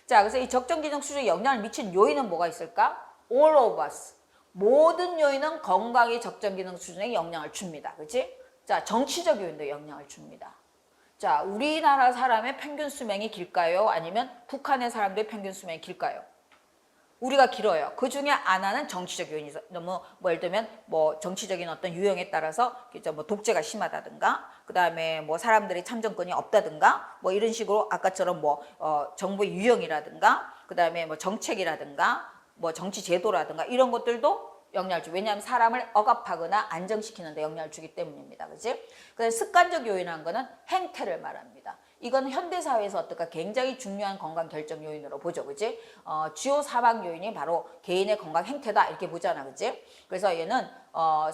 자, 그래서 이 적정 기능 수준에 영향을 미친 요인은 뭐가 있을까? All of us. 모든 요인은 건강의 적정 기능 수준에 영향을 줍니다. 그치? 자, 정치적 요인도 영향을 줍니다. 자, 우리나라 사람의 평균 수명이 길까요? 아니면 북한의 사람들의 평균 수명이 길까요? 우리가 길어요. 그 중에 하나는 정치적 요인이 있어. 너무 뭐 예를 들면 뭐 정치적인 어떤 유형에 따라서 뭐 독재가 심하다든가, 그 다음에 뭐 사람들이 참정권이 없다든가, 뭐 이런 식으로 아까처럼 뭐 정부의 유형이라든가, 그 다음에 뭐 정책이라든가, 뭐 정치 제도라든가 이런 것들도 영향을 줘. 왜냐하면 사람을 억압하거나 안정시키는 데 영향을 주기 때문입니다. 그치? 그래서 습관적 요인이라는 거는 행태를 말합니다. 이건 현대사회에서 어떨까? 굉장히 중요한 건강 결정 요인으로 보죠. 그치? 주요 사망 요인이 바로 개인의 건강 행태다. 이렇게 보잖아. 그치? 그래서 얘는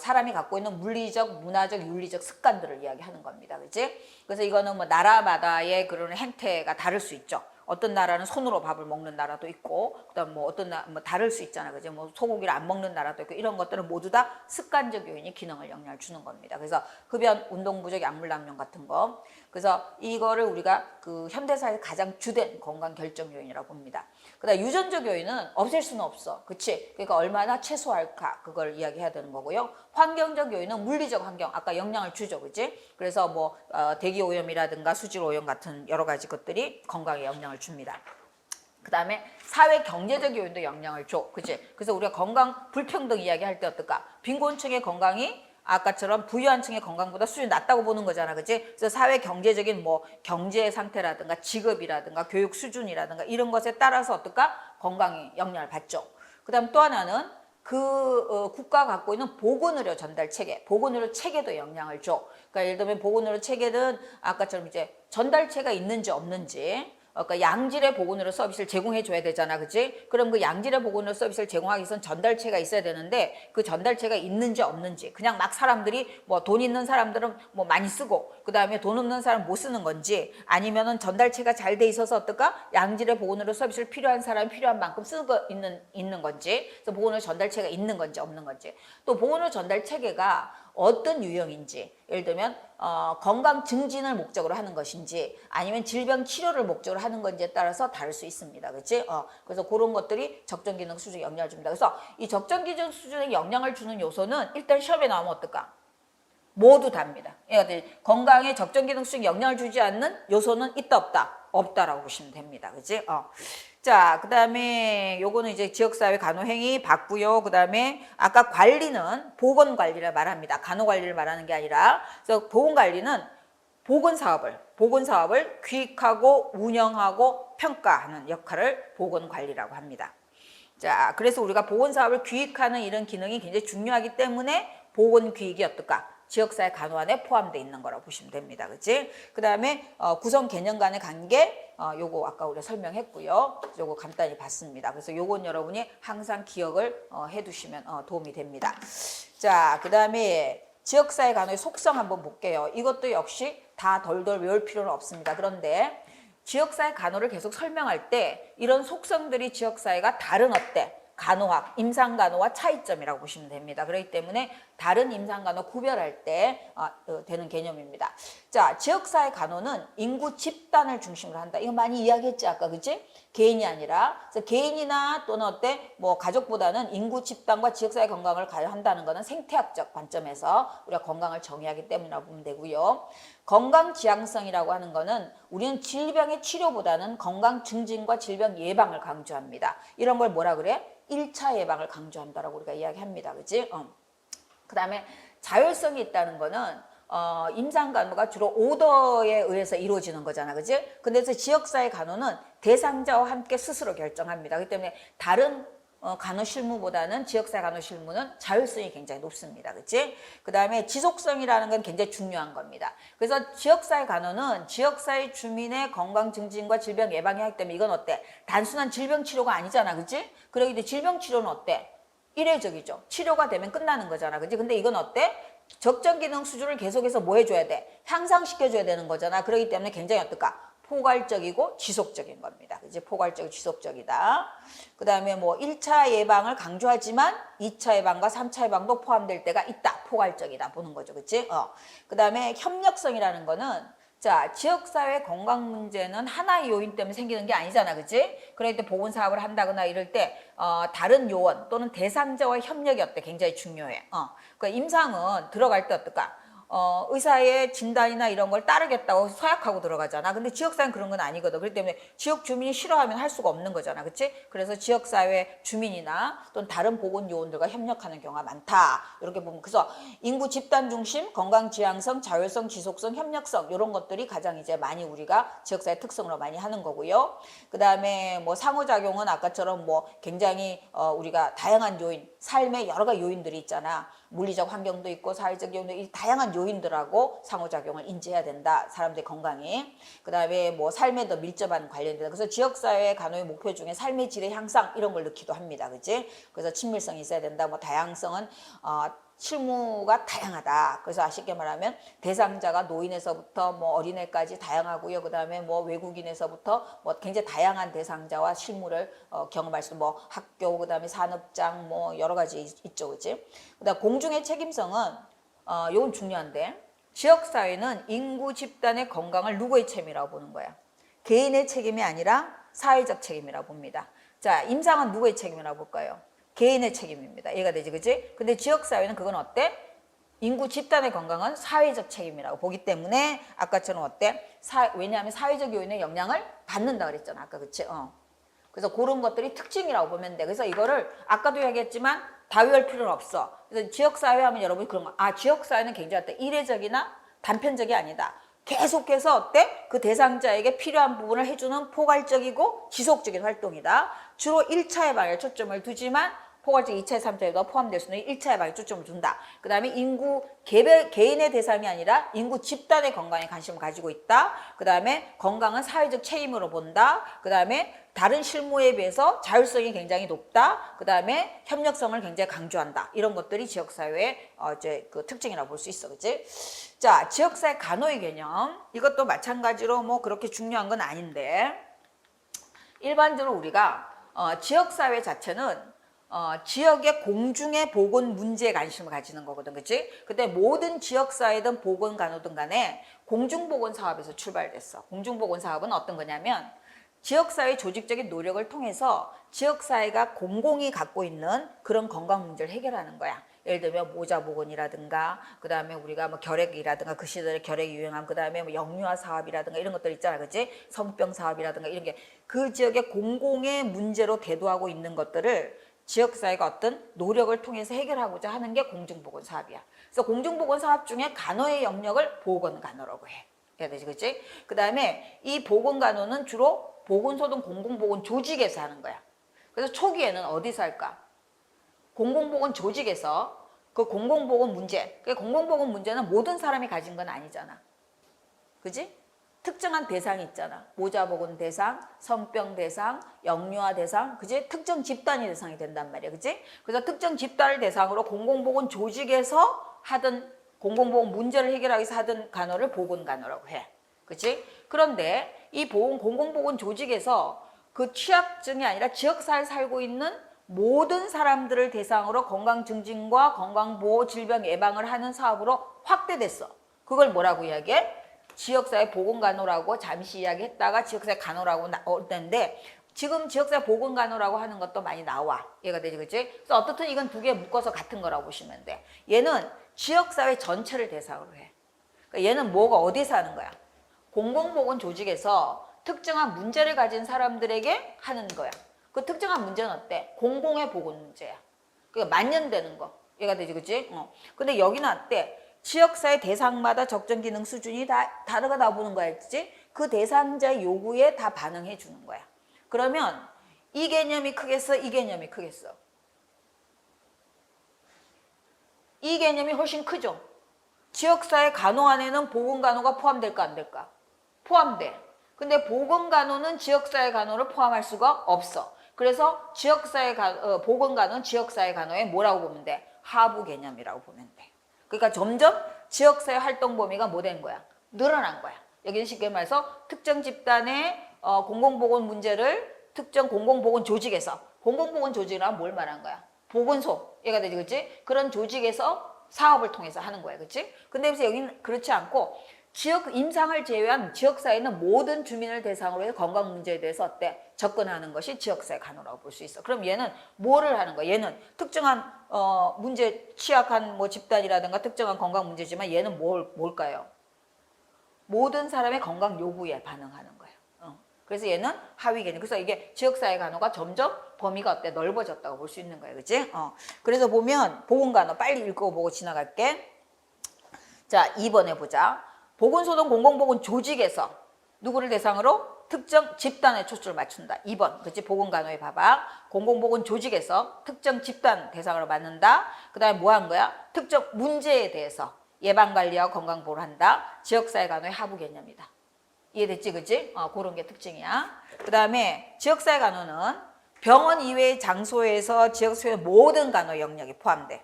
사람이 갖고 있는 물리적, 문화적, 윤리적 습관들을 이야기하는 겁니다. 그치? 그래서 이거는 뭐 나라마다의 그런 행태가 다를 수 있죠. 어떤 나라는 손으로 밥을 먹는 나라도 있고, 그다음 뭐 어떤 뭐 다를 수 있잖아, 그죠? 뭐 소고기를 안 먹는 나라도 있고 이런 것들은 모두 다 습관적 요인이 기능을 영향을 주는 겁니다. 그래서 흡연, 운동 부족, 약물 남용 같은 거. 그래서 이거를 우리가 그 현대사에서 가장 주된 건강 결정 요인이라고 봅니다. 그다음 유전적 요인은 없앨 수는 없어, 그렇지? 그러니까 얼마나 최소화할까 그걸 이야기해야 되는 거고요. 환경적 요인은 물리적 환경, 아까 영향을 주죠, 그렇지? 그래서 뭐 대기 오염이라든가 수질 오염 같은 여러 가지 것들이 건강에 영향을 줍니다. 그 다음에 사회 경제적 요인도 영향을 줘, 그치? 그래서 우리가 건강 불평등 이야기할 때 어떨까? 빈곤층의 건강이 아까처럼 부유한 층의 건강보다 수준이 낮다고 보는 거잖아, 그치? 그래서 사회 경제적인 뭐 경제 상태라든가 직업이라든가 교육 수준이라든가 이런 것에 따라서 어떨까? 건강에 영향을 받죠. 그 다음 또 하나는 국가가 갖고 있는 보건의료 전달 체계, 보건의료 체계도 영향을 줘. 그러니까 예를 들면 보건의료 체계는 아까처럼 이제 전달체가 있는지 없는지, 그러니까 양질의 보건의료 서비스를 제공해 줘야 되잖아, 그치? 그럼 그 양질의 보건의료 서비스를 제공하기 위해서는 전달체가 있어야 되는데 그 전달체가 있는지 없는지, 그냥 막 사람들이 뭐 돈 있는 사람들은 뭐 많이 쓰고 그 다음에 돈 없는 사람 못 쓰는 건지, 아니면은 전달체가 잘 돼 있어서 어떨까? 양질의 보건의료 서비스를 필요한 사람이 필요한 만큼 쓰고 있는 건지, 그래서 보건의료 전달체가 있는 건지 없는 건지, 또 보건의료 전달체계가 어떤 유형인지, 예를 들면 건강 증진을 목적으로 하는 것인지 아니면 질병 치료를 목적으로 하는 건지에 따라서 다를 수 있습니다, 그렇지? 그래서 그런 것들이 적정 기능 수준에 영향을 줍니다. 그래서 이 적정 기능 수준에 영향을 주는 요소는 일단 시험에 나오면 어떨까? 모두 답니다. 건강에 적정 기능 수준에 영향을 주지 않는 요소는 있다 없다? 없다라고 보시면 됩니다, 그렇지? 자, 그 다음에 요거는 이제 지역사회 간호행위 봤고요. 그 다음에 아까 관리는 보건관리를 말합니다. 간호관리를 말하는 게 아니라, 그래서 보건관리는 보건사업을 기획하고 운영하고 평가하는 역할을 보건관리라고 합니다. 자, 그래서 우리가 보건사업을 기획하는 이런 기능이 굉장히 중요하기 때문에 보건기획이 어떨까? 지역사회 간호 안에 포함되어 있는 거라고 보시면 됩니다. 그치? 그 다음에 구성 개념 간의 관계, 요거 아까 우리가 설명했고요. 요거 간단히 봤습니다. 그래서 요건 여러분이 항상 기억을 해두시면 도움이 됩니다. 자, 그 다음에 지역사회 간호의 속성 한번 볼게요. 이것도 역시 다 덜덜 외울 필요는 없습니다. 그런데 지역사회 간호를 계속 설명할 때 이런 속성들이 지역사회가 다른 어때? 간호학, 임상간호와 차이점이라고 보시면 됩니다. 그렇기 때문에 다른 임상간호 구별할 때 되는 개념입니다. 자, 지역사회 간호는 인구 집단을 중심으로 한다. 이거 많이 이야기했지 아까, 그치? 개인이 아니라. 그래서 개인이나 또는 어때? 뭐 가족보다는 인구 집단과 지역사회 건강을 한다는 것은 생태학적 관점에서 우리가 건강을 정의하기 때문이라고 보면 되고요. 건강 지향성이라고 하는 거는 우리는 질병의 치료보다는 건강 증진과 질병 예방을 강조합니다. 이런 걸 뭐라 그래? 1차 예방을 강조한다라고 우리가 이야기합니다. 그치? 그 다음에 자율성이 있다는 거는 임상간호가 주로 오더에 의해서 이루어지는 거잖아, 그치? 근데 지역사회 간호는 대상자와 함께 스스로 결정합니다. 그렇기 때문에 다른 간호 실무보다는 지역사회 간호 실무는 자율성이 굉장히 높습니다. 그치? 그 다음에 지속성이라는 건 굉장히 중요한 겁니다. 그래서 지역사회 간호는 지역사회 주민의 건강 증진과 질병 예방이 하기 때문에 이건 어때? 단순한 질병 치료가 아니잖아. 그치? 그러기 때문에 질병 치료는 어때? 일회적이죠. 치료가 되면 끝나는 거잖아. 그치? 근데 이건 어때? 적정 기능 수준을 계속해서 뭐 해줘야 돼? 향상시켜줘야 되는 거잖아. 그렇기 때문에 굉장히 어떨까? 포괄적이고 지속적인 겁니다. 이제 포괄적이고 지속적이다. 그 다음에 뭐 1차 예방을 강조하지만 2차 예방과 3차 예방도 포함될 때가 있다. 포괄적이다. 보는 거죠. 그치? 그 다음에 협력성이라는 거는 자, 지역사회 건강 문제는 하나의 요인 때문에 생기는 게 아니잖아. 그치? 그럴 때 보건사업을 한다거나 이럴 때 다른 요원 또는 대상자와의 협력이 어때? 굉장히 중요해. 그 임상은 들어갈 때 어떨까? 의사의 진단이나 이런 걸 따르겠다고 서약하고 들어가잖아. 근데 지역사회는 그런 건 아니거든. 그렇기 때문에 지역 주민이 싫어하면 할 수가 없는 거잖아. 그치? 그래서 지역사회 주민이나 또는 다른 보건요원들과 협력하는 경우가 많다. 이렇게 보면. 그래서 인구 집단 중심, 건강 지향성, 자율성, 지속성, 협력성 이런 것들이 가장 이제 많이 우리가 지역사회 특성으로 많이 하는 거고요. 그 다음에 뭐 상호작용은 아까처럼 뭐 굉장히 우리가 다양한 요인, 삶의 여러 가지 요인들이 있잖아. 물리적 환경도 있고 사회적 요인도 이 다양한 요인들하고 상호작용을 인지해야 된다. 사람들의 건강이. 그 다음에 뭐 삶에 더 밀접한 관련된. 그래서 지역사회 간호의 목표 중에 삶의 질의 향상 이런 걸 넣기도 합니다. 그치? 그래서 친밀성이 있어야 된다. 뭐 다양성은 실무가 다양하다. 그래서 쉽게 말하면 대상자가 노인에서부터 뭐 어린애까지 다양하고요. 그다음에 뭐 외국인에서부터 뭐 굉장히 다양한 대상자와 실무를 경험할 수, 뭐 학교, 그다음에 산업장, 뭐 여러 가지 있죠, 그지? 그다음 공중의 책임성은 이건 중요한데, 지역 사회는 인구 집단의 건강을 누구의 책임이라고 보는 거야? 개인의 책임이 아니라 사회적 책임이라고 봅니다. 자, 임상은 누구의 책임이라고 볼까요? 개인의 책임입니다. 이해가 되지, 그치? 근데 지역사회는 그건 어때? 인구 집단의 건강은 사회적 책임이라고 보기 때문에 아까처럼 어때? 왜냐하면 사회적 요인의 영향을 받는다 그랬잖아. 아까 그치? 그래서 그런 것들이 특징이라고 보면 돼. 그래서 이거를 아까도 얘기했지만 다 외울 필요는 없어. 그래서 지역사회 하면 여러분이 그런 거, 지역사회는 굉장히 어때? 이례적이나 단편적이 아니다. 계속해서 어때? 그 대상자에게 필요한 부분을 해주는 포괄적이고 지속적인 활동이다. 주로 1차 예방에 초점을 두지만 포괄적 2차, 3차에도 포함될 수 있는 1차 예방에 초점을 둔다. 그 다음에 인구 개인의 대상이 아니라 인구 집단의 건강에 관심을 가지고 있다. 그 다음에 건강은 사회적 책임으로 본다. 그 다음에 다른 실무에 비해서 자율성이 굉장히 높다. 그 다음에 협력성을 굉장히 강조한다. 이런 것들이 지역사회의 그 특징이라고 볼 수 있어, 그치? 자, 지역사회 간호의 개념. 이것도 마찬가지로 뭐 그렇게 중요한 건 아닌데, 일반적으로 우리가 지역사회 자체는 지역의 공중의 보건 문제에 관심을 가지는 거거든, 그치? 근데 모든 지역사회든 보건간호든 간에 공중보건 사업에서 출발됐어. 공중보건 사업은 어떤 거냐면 지역사회 조직적인 노력을 통해서 지역사회가 공공이 갖고 있는 그런 건강 문제를 해결하는 거야. 예를 들면 모자보건이라든가, 그 다음에 우리가 뭐 결핵이라든가, 그 시절에 결핵이 유행한, 그 다음에 뭐 영유아 사업이라든가 이런 것들 있잖아, 그치? 성병 사업이라든가 이런 게 그 지역의 공공의 문제로 대두하고 있는 것들을 지역사회가 어떤 노력을 통해서 해결하고자 하는 게 공중보건 사업이야. 그래서 공중보건 사업 중에 간호의 영역을 보건간호라고 해. 해야 되지, 그치? 그 다음에 이 보건간호는 주로 보건소든 공공보건 조직에서 하는 거야. 그래서 초기에는 어디서 할까? 공공보건 조직에서 그 공공보건 문제, 그 공공보건 문제는 모든 사람이 가진 건 아니잖아. 그지? 특정한 대상이 있잖아. 모자보건 대상, 성병 대상, 영유아 대상, 그지? 특정 집단이 대상이 된단 말이야, 그지? 그래서 특정 집단을 대상으로 공공보건 조직에서 하던 공공보건 문제를 해결하기 위해서 하던 간호를 보건간호라고 해, 그지? 그런데 이 공공보건 조직에서 그 취약증이 아니라 지역사회에 살고 있는 모든 사람들을 대상으로 건강 증진과 건강보호 질병 예방을 하는 사업으로 확대됐어. 그걸 뭐라고 이야기해? 지역사회 보건간호라고 잠시 이야기했다가 지역사회 간호라고 나오는데, 지금 지역사회 보건간호라고 하는 것도 많이 나와. 이해가 되지, 그치? 그래서 어떻든 이건 두 개 묶어서 같은 거라고 보시면 돼. 얘는 지역사회 전체를 대상으로 해. 그러니까 얘는 뭐가 어디서 하는 거야? 공공보건 조직에서 특정한 문제를 가진 사람들에게 하는 거야. 그 특정한 문제는 어때? 공공의 보건 문제야. 그러니까 만연되는 거. 이해가 되지, 그치? 근데 여기는 어때? 지역사회 대상마다 적정 기능 수준이 다 다르다 보는 거야, 그치? 그 대상자의 요구에 다 반응해 주는 거야. 그러면 이 개념이 크겠어? 이 개념이 크겠어? 이 개념이 훨씬 크죠? 지역사회 간호 안에는 보건간호가 포함될까 안 될까? 포함돼. 근데 보건간호는 지역사회 간호를 포함할 수가 없어. 그래서 보건간호는 지역사회 간호에 뭐라고 보면 돼? 하부 개념이라고 보면 돼. 그러니까 점점 지역사회 활동 범위가 뭐 된 거야? 늘어난 거야. 여기는 쉽게 말해서 특정 집단의 공공보건 문제를 특정 공공보건 조직에서, 공공보건 조직이란 뭘 말한 거야? 보건소, 얘가 되지, 그치? 그런 조직에서 사업을 통해서 하는 거야, 그치? 근데 그래서 여기는 그렇지 않고 지역 임상을 제외한 지역사회는 모든 주민을 대상으로 해서 건강 문제에 대해서 어때? 접근하는 것이 지역사회 간호라고 볼 수 있어. 그럼 얘는 뭐를 하는 거야? 얘는 특정한 문제 취약한 뭐 집단이라든가 특정한 건강 문제지만 얘는 뭘까요? 모든 사람의 건강 요구에 반응하는 거예요. 그래서 얘는 하위 개념. 그래서 이게 지역사회 간호가 점점 범위가 어때? 넓어졌다고 볼 수 있는 거예요, 그치? 그래서 보면 보건간호 빨리 읽어보고 지나갈게. 자, 2번에 보자. 보건소든 공공보건 조직에서 누구를 대상으로? 특정 집단에 초점을 맞춘다. 2번. 그치? 보건간호에 봐봐. 공공보건 조직에서 특정 집단 대상으로 맞는다. 그 다음에 뭐 한 거야? 특정 문제에 대해서 예방관리하고 건강보호를 한다. 지역사회 간호의 하부 개념이다. 이해됐지, 그치? 그런 게 특징이야. 그 다음에 지역사회 간호는 병원 이외의 장소에서 지역사회 모든 간호 영역이 포함돼.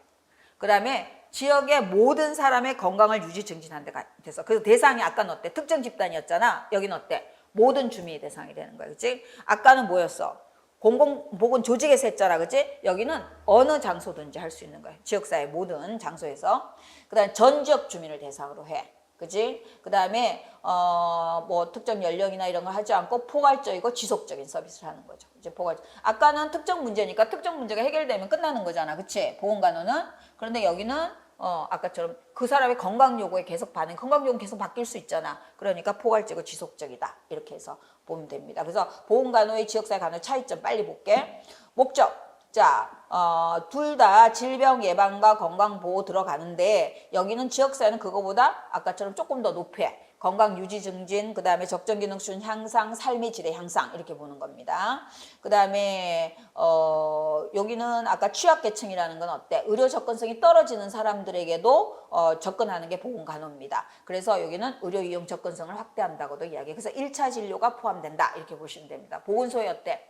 그 다음에 지역의 모든 사람의 건강을 유지 증진하는 데 돼서. 그래서 대상이 아까는 어때? 특정 집단이었잖아. 여기는 어때? 모든 주민이 대상이 되는 거야. 그치? 아까는 뭐였어? 공공보건 조직에서 했잖아. 그치? 여기는 어느 장소든지 할 수 있는 거야. 지역사회 모든 장소에서. 그 다음에 전 지역 주민을 대상으로 해. 그치? 그 다음에 뭐 특정 연령이나 이런 걸 하지 않고 포괄적이고 지속적인 서비스를 하는 거죠. 이제 포괄적. 아까는 특정 문제니까 특정 문제가 해결되면 끝나는 거잖아. 그치? 보건간호는. 그런데 여기는 아까처럼 그 사람의 건강 요구에 계속 건강 요구는 계속 바뀔 수 있잖아. 그러니까 포괄적이고 지속적이다. 이렇게 해서 보면 됩니다. 그래서 보건간호의 지역사회 간호 차이점 빨리 볼게. 목적. 자, 둘 다 질병 예방과 건강 보호 들어가는데 여기는 지역사회는 그거보다 아까처럼 조금 더 높여. 건강 유지 증진, 그 다음에 적정 기능 수준 향상, 삶의 질의 향상 이렇게 보는 겁니다. 그 다음에 여기는 아까 취약계층이라는 건 어때? 의료 접근성이 떨어지는 사람들에게도 접근하는 게 보건간호입니다. 그래서 여기는 의료 이용 접근성을 확대한다고도 이야기해요. 그래서 1차 진료가 포함된다 이렇게 보시면 됩니다. 보건소에 어때?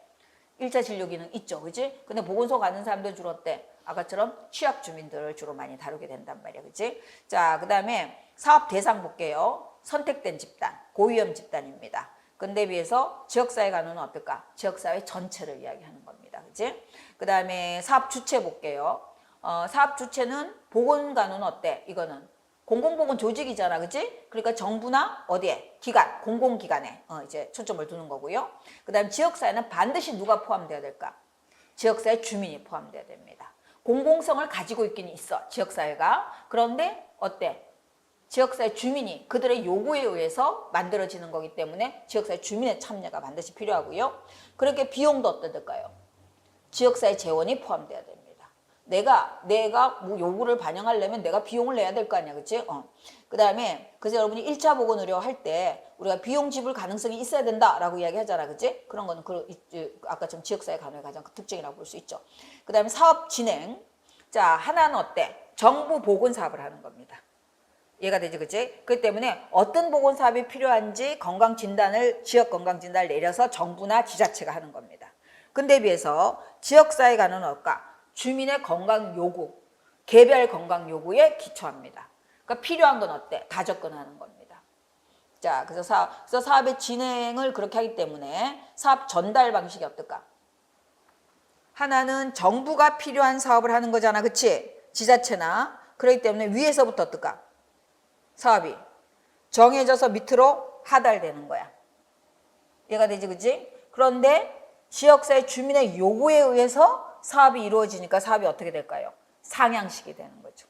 1차 진료 기능 있죠, 그지? 근데 보건소 가는 사람들 주로 어때? 아까처럼 취약 주민들을 주로 많이 다루게 된단 말이야, 그지? 자, 그 다음에 사업 대상 볼게요. 선택된 집단, 고위험 집단입니다. 근데 비해서 지역사회 간호는 어떨까? 지역사회 전체를 이야기하는 겁니다, 그지? 그 다음에 사업 주체 볼게요. 사업 주체는 보건간호는 어때? 이거는 공공보건 조직이잖아, 그치? 그러니까 정부나 어디에? 기관, 공공기관에 이제 초점을 두는 거고요. 그 다음 지역사회는 반드시 누가 포함돼야 될까? 지역사회 주민이 포함돼야 됩니다. 공공성을 가지고 있긴 있어, 지역사회가. 그런데 어때? 지역사회 주민이 그들의 요구에 의해서 만들어지는 거기 때문에 지역사회 주민의 참여가 반드시 필요하고요. 그렇게 비용도 어떨까요? 지역사회 재원이 포함돼야 됩니다. 내가 뭐 요구를 반영하려면 내가 비용을 내야 될 거 아니야, 그치? 그 다음에 그래서 여러분이 1차 보건 의료 할 때 우리가 비용 지불 가능성이 있어야 된다라고 이야기하잖아, 그치? 그런 거는 아까처럼 지역사회 간호의 가장 큰 특징이라고 볼 수 있죠. 그 다음에 사업 진행. 자, 하나는 어때? 정부 보건 사업을 하는 겁니다. 이해가 되지, 그치? 그렇기 때문에 어떤 보건 사업이 필요한지 지역 건강 진단을 내려서 정부나 지자체가 하는 겁니다. 근데 비해서 지역사회 간호는 어떨까? 주민의 건강 요구, 개별 건강 요구에 기초합니다. 그러니까 필요한 건 어때? 다 접근하는 겁니다. 자, 그래서 사업의 진행을 그렇게 하기 때문에 사업 전달 방식이 어떨까? 하나는 정부가 필요한 사업을 하는 거잖아, 그치? 지자체나. 그렇기 때문에 위에서부터 어떨까? 사업이 정해져서 밑으로 하달되는 거야. 이해가 되지, 그치? 그런데 지역사회 주민의 요구에 의해서 사업이 이루어지니까 사업이 어떻게 될까요? 상향식이 되는 거죠.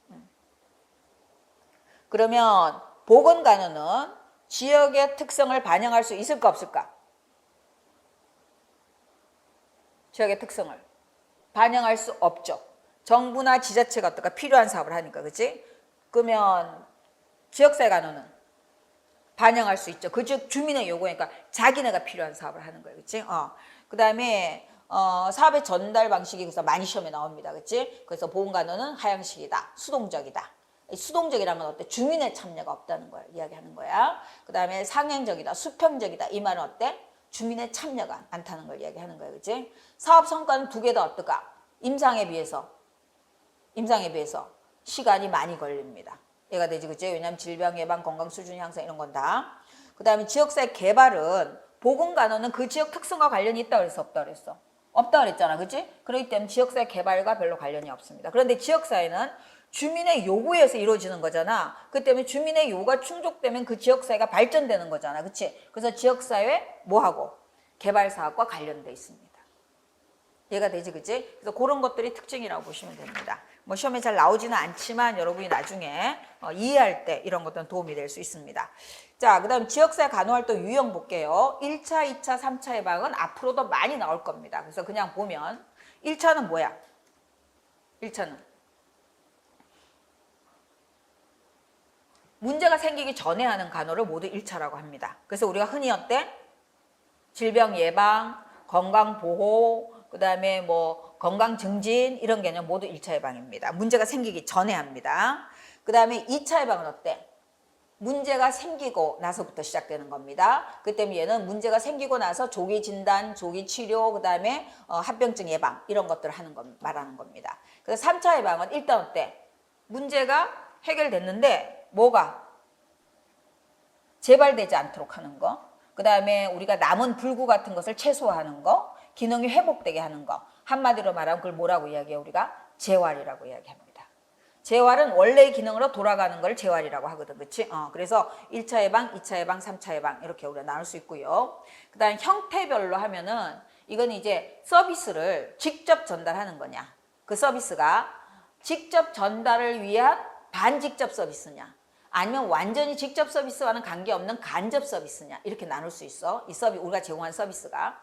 그러면 보건간호는 지역의 특성을 반영할 수 있을까 없을까? 지역의 특성을 반영할 수 없죠. 정부나 지자체가 어떨까? 필요한 사업을 하니까, 그치? 그러면 지역사회 간호는 반영할 수 있죠. 그 지역 주민의 요구니까 자기네가 필요한 사업을 하는 거예요, 그치? 그 다음에 사업의 전달 방식이 그래서 많이 시험에 나옵니다. 그치? 그래서 보건간호는 하향식이다. 수동적이다. 수동적이라는 건 어때? 주민의 참여가 없다는 걸 이야기하는 거야. 그 다음에 상행적이다. 수평적이다. 이 말은 어때? 주민의 참여가 많다는 걸 이야기하는 거야. 그치? 사업 성과는 두 개 다 어떨까? 임상에 비해서 시간이 많이 걸립니다. 얘가 되지, 그치? 왜냐하면 질병 예방, 건강 수준 향상 이런 건 다. 그 다음에 지역사회 개발은 보건간호는 그 지역 특성과 관련이 있다 그랬어? 없다 그랬어? 없다 그랬잖아, 그치? 그렇기 때문에 지역사회 개발과 별로 관련이 없습니다. 그런데 지역사회는 주민의 요구에 의해서 이루어지는 거잖아. 그 때문에 주민의 요구가 충족되면 그 지역사회가 발전되는 거잖아, 그치? 그래서 지역사회 뭐하고? 개발사업과 관련돼 있습니다. 이해가 되지, 그치? 그래서 그런 것들이 특징이라고 보시면 됩니다. 뭐 시험에 잘 나오지는 않지만 여러분이 나중에 이해할 때 이런 것들은 도움이 될 수 있습니다. 자, 그 다음 지역사회 간호활동 유형 볼게요. 1차, 2차, 3차 예방은 앞으로도 많이 나올 겁니다. 그래서 그냥 보면 1차는 뭐야? 1차는 문제가 생기기 전에 하는 간호를 모두 1차라고 합니다. 그래서 우리가 흔히 어때? 질병 예방, 건강 보호, 그 다음에 뭐 건강 증진 이런 개념 모두 1차 예방입니다. 문제가 생기기 전에 합니다. 그 다음에 2차 예방은 어때? 문제가 생기고 나서부터 시작되는 겁니다. 그 때문에 얘는 문제가 생기고 나서 조기 진단, 조기 치료, 그 다음에 합병증 예방 이런 것들을 말하는 겁니다. 그래서 3차 예방은 일단 어때? 문제가 해결됐는데 뭐가? 재발되지 않도록 하는 거. 그 다음에 우리가 남은 불구 같은 것을 최소화하는 거. 기능이 회복되게 하는 거. 한마디로 말하면 그걸 뭐라고 이야기해요? 우리가 재활이라고 이야기합니다. 재활은 원래의 기능으로 돌아가는 걸 재활이라고 하거든. 그치? 그래서 1차 예방, 2차 예방, 3차 예방 이렇게 우리가 나눌 수 있고요. 그 다음 형태별로 하면은 이건 이제 서비스를 직접 전달하는 거냐. 그 서비스가 직접 전달을 위한 반직접 서비스냐. 아니면 완전히 직접 서비스와는 관계없는 간접 서비스냐. 이렇게 나눌 수 있어. 이 서비스, 우리가 제공한 서비스가.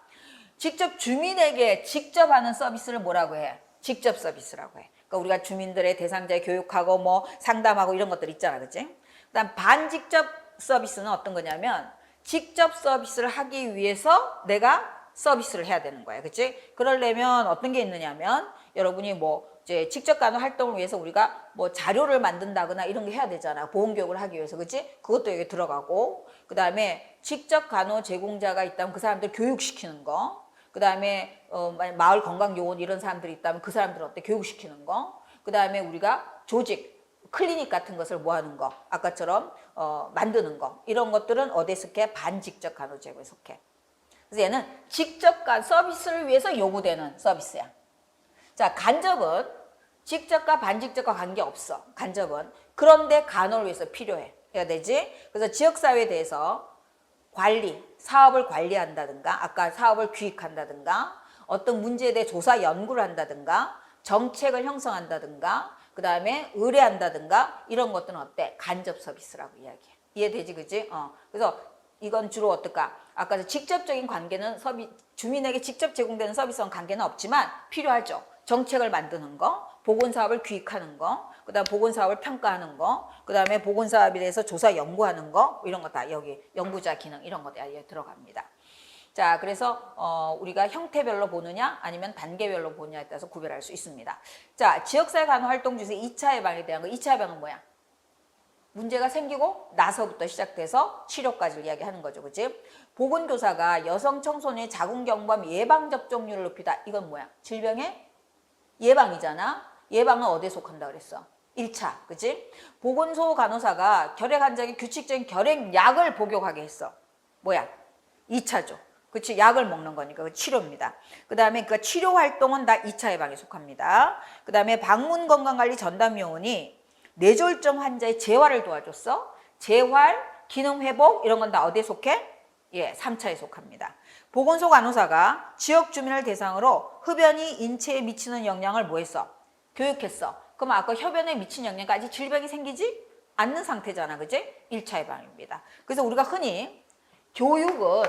직접 주민에게 직접 하는 서비스를 뭐라고 해? 직접 서비스라고 해. 그러니까 우리가 주민들의 대상자에 교육하고 뭐 상담하고 이런 것들 있잖아. 그치? 그다음 반직접 서비스는 어떤 거냐면 직접 서비스를 하기 위해서 내가 서비스를 해야 되는 거야. 그치? 그러려면 어떤 게 있느냐면 여러분이 뭐 이제 직접 간호 활동을 위해서 우리가 뭐 자료를 만든다거나 이런 게 해야 되잖아. 보건교육을 하기 위해서. 그치? 그것도 여기 들어가고 그 다음에 직접 간호 제공자가 있다면 그 사람들 교육시키는 거. 그 다음에 마을 건강요원 이런 사람들이 있다면 그 사람들 어때? 교육시키는 거. 그 다음에 우리가 조직, 클리닉 같은 것을 뭐 하는 거. 아까처럼 만드는 거. 이런 것들은 어디에 속해? 반직접 간호제고에 속해. 그래서 얘는 직접 서비스를 위해서 요구되는 서비스야. 자, 간접은 직접과 반직접과 관계없어. 간접은. 그런데 간호를 위해서 필요해. 해야 되지? 그래서 지역사회에 대해서 관리, 사업을 관리한다든가 아까 사업을 기획한다든가 어떤 문제에 대해 조사 연구를 한다든가 정책을 형성한다든가 그 다음에 의뢰한다든가 이런 것들은 어때? 간접 서비스라고 이야기해. 이해되지? 그치? 그래서 이건 주로 어떨까? 아까 직접적인 관계는 주민에게 직접 제공되는 서비스와는 관계는 없지만 필요하죠. 정책을 만드는 거, 보건사업을 기획하는 거, 그 다음 보건사업을 평가하는 거, 그 다음에 보건사업에 대해서 조사 연구하는 거, 이런 거 다 여기 연구자 기능 이런 거 다 여기 들어갑니다. 자, 그래서 우리가 형태별로 보느냐 아니면 단계별로 보느냐에 따라서 구별할 수 있습니다. 자, 지역사회 간호 활동 중에서 2차 예방에 대한 거, 2차 예방은 뭐야? 문제가 생기고 나서부터 시작돼서 치료까지를 이야기하는 거죠. 그치? 보건교사가 여성 청소년의 자궁경부암 예방접종률을 높이다. 이건 뭐야? 질병의 예방이잖아. 예방은 어디에 속한다 그랬어? 1차. 그치? 보건소 간호사가 결핵 환자에게 규칙적인 결핵약을 복용하게 했어. 뭐야? 2차죠. 그치? 약을 먹는 거니까 그 치료입니다. 그 다음에 그 치료 활동은 다 2차 예방에 속합니다. 그 다음에 방문 건강관리 전담요원이 뇌졸중 환자의 재활을 도와줬어. 재활, 기능 회복 이런 건 다 어디에 속해? 예, 3차에 속합니다. 보건소 간호사가 지역 주민을 대상으로 흡연이 인체에 미치는 영향을 뭐 했어? 교육했어. 그럼 아까 흡연에 미친 영향까지 질병이 생기지 않는 상태잖아. 그지? 1차 예방입니다. 그래서 우리가 흔히 교육은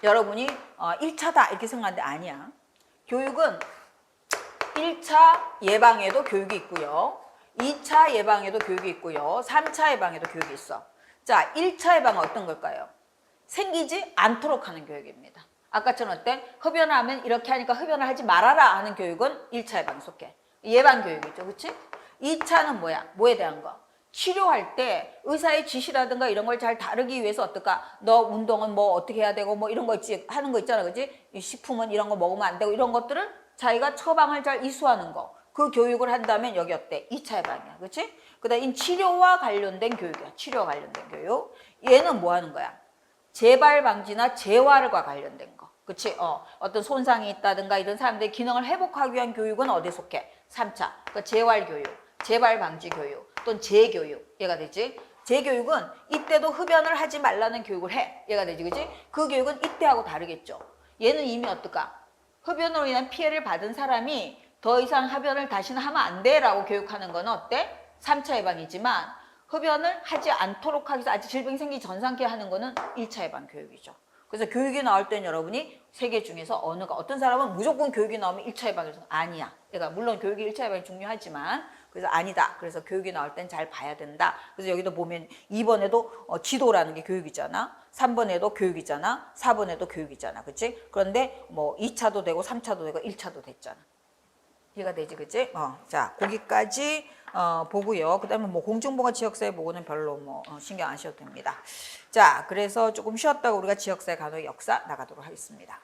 여러분이 1차다 이렇게 생각하는데 아니야. 교육은 1차 예방에도 교육이 있고요. 2차 예방에도 교육이 있고요. 3차 예방에도 교육이 있어. 자, 1차 예방은 어떤 걸까요? 생기지 않도록 하는 교육입니다. 아까처럼 어때? 흡연하면 이렇게 하니까 흡연을 하지 말아라 하는 교육은 1차 예방에 속해. 예방 교육이죠. 그치? 2차는 뭐야? 뭐에 대한 거? 치료할 때 의사의 지시라든가 이런 걸 잘 다루기 위해서 어떨까? 너 운동은 뭐 어떻게 해야 되고 뭐 이런 거 있지, 하는 거 있잖아. 그치? 이 식품은 이런 거 먹으면 안 되고 이런 것들을 자기가 처방을 잘 이수하는 거. 그 교육을 한다면 여기 어때? 2차 예방이야. 그치? 그 다음에 이 치료와 관련된 교육이야. 치료와 관련된 교육. 얘는 뭐 하는 거야? 재발 방지나 재활과 관련된 거. 그치? 어떤 손상이 있다든가 이런 사람들의 기능을 회복하기 위한 교육은 어디에 속해? 3차. 그러니까 재활 교육, 재발 방지 교육, 또는 재교육. 얘가 되지? 재교육은 이때도 흡연을 하지 말라는 교육을 해. 얘가 되지. 그치? 그 교육은 이때하고 다르겠죠. 얘는 이미 어떨까? 흡연으로 인한 피해를 받은 사람이 더 이상 흡연을 다시는 하면 안 돼 라고 교육하는 건 어때? 3차 예방이지만 흡연을 하지 않도록 하기 위해서 아직 질병이 생기기 전 상태에 하는 거는 1차 예방 교육이죠. 그래서 교육이 나올 때는 여러분이 세 개 중에서 어느가, 어떤 사람은 무조건 교육이 나오면 1차 예방에서 아니야. 그러니까 물론 교육이 1차 예방이 중요하지만 그래서 아니다. 그래서 교육이 나올 땐 잘 봐야 된다. 그래서 여기도 보면 2번에도 지도라는 게 교육이잖아. 3번에도 교육이잖아. 4번에도 교육이잖아. 그치? 그런데 뭐 2차도 되고 3차도 되고 1차도 됐잖아. 이해가 되지, 그치? 자, 거기까지 보고요. 그 다음에 뭐 공중보건 지역사회 보고는 별로 뭐 신경 안 하셔도 됩니다. 자, 그래서 조금 쉬었다가 우리가 지역사회 간호 역사 나가도록 하겠습니다.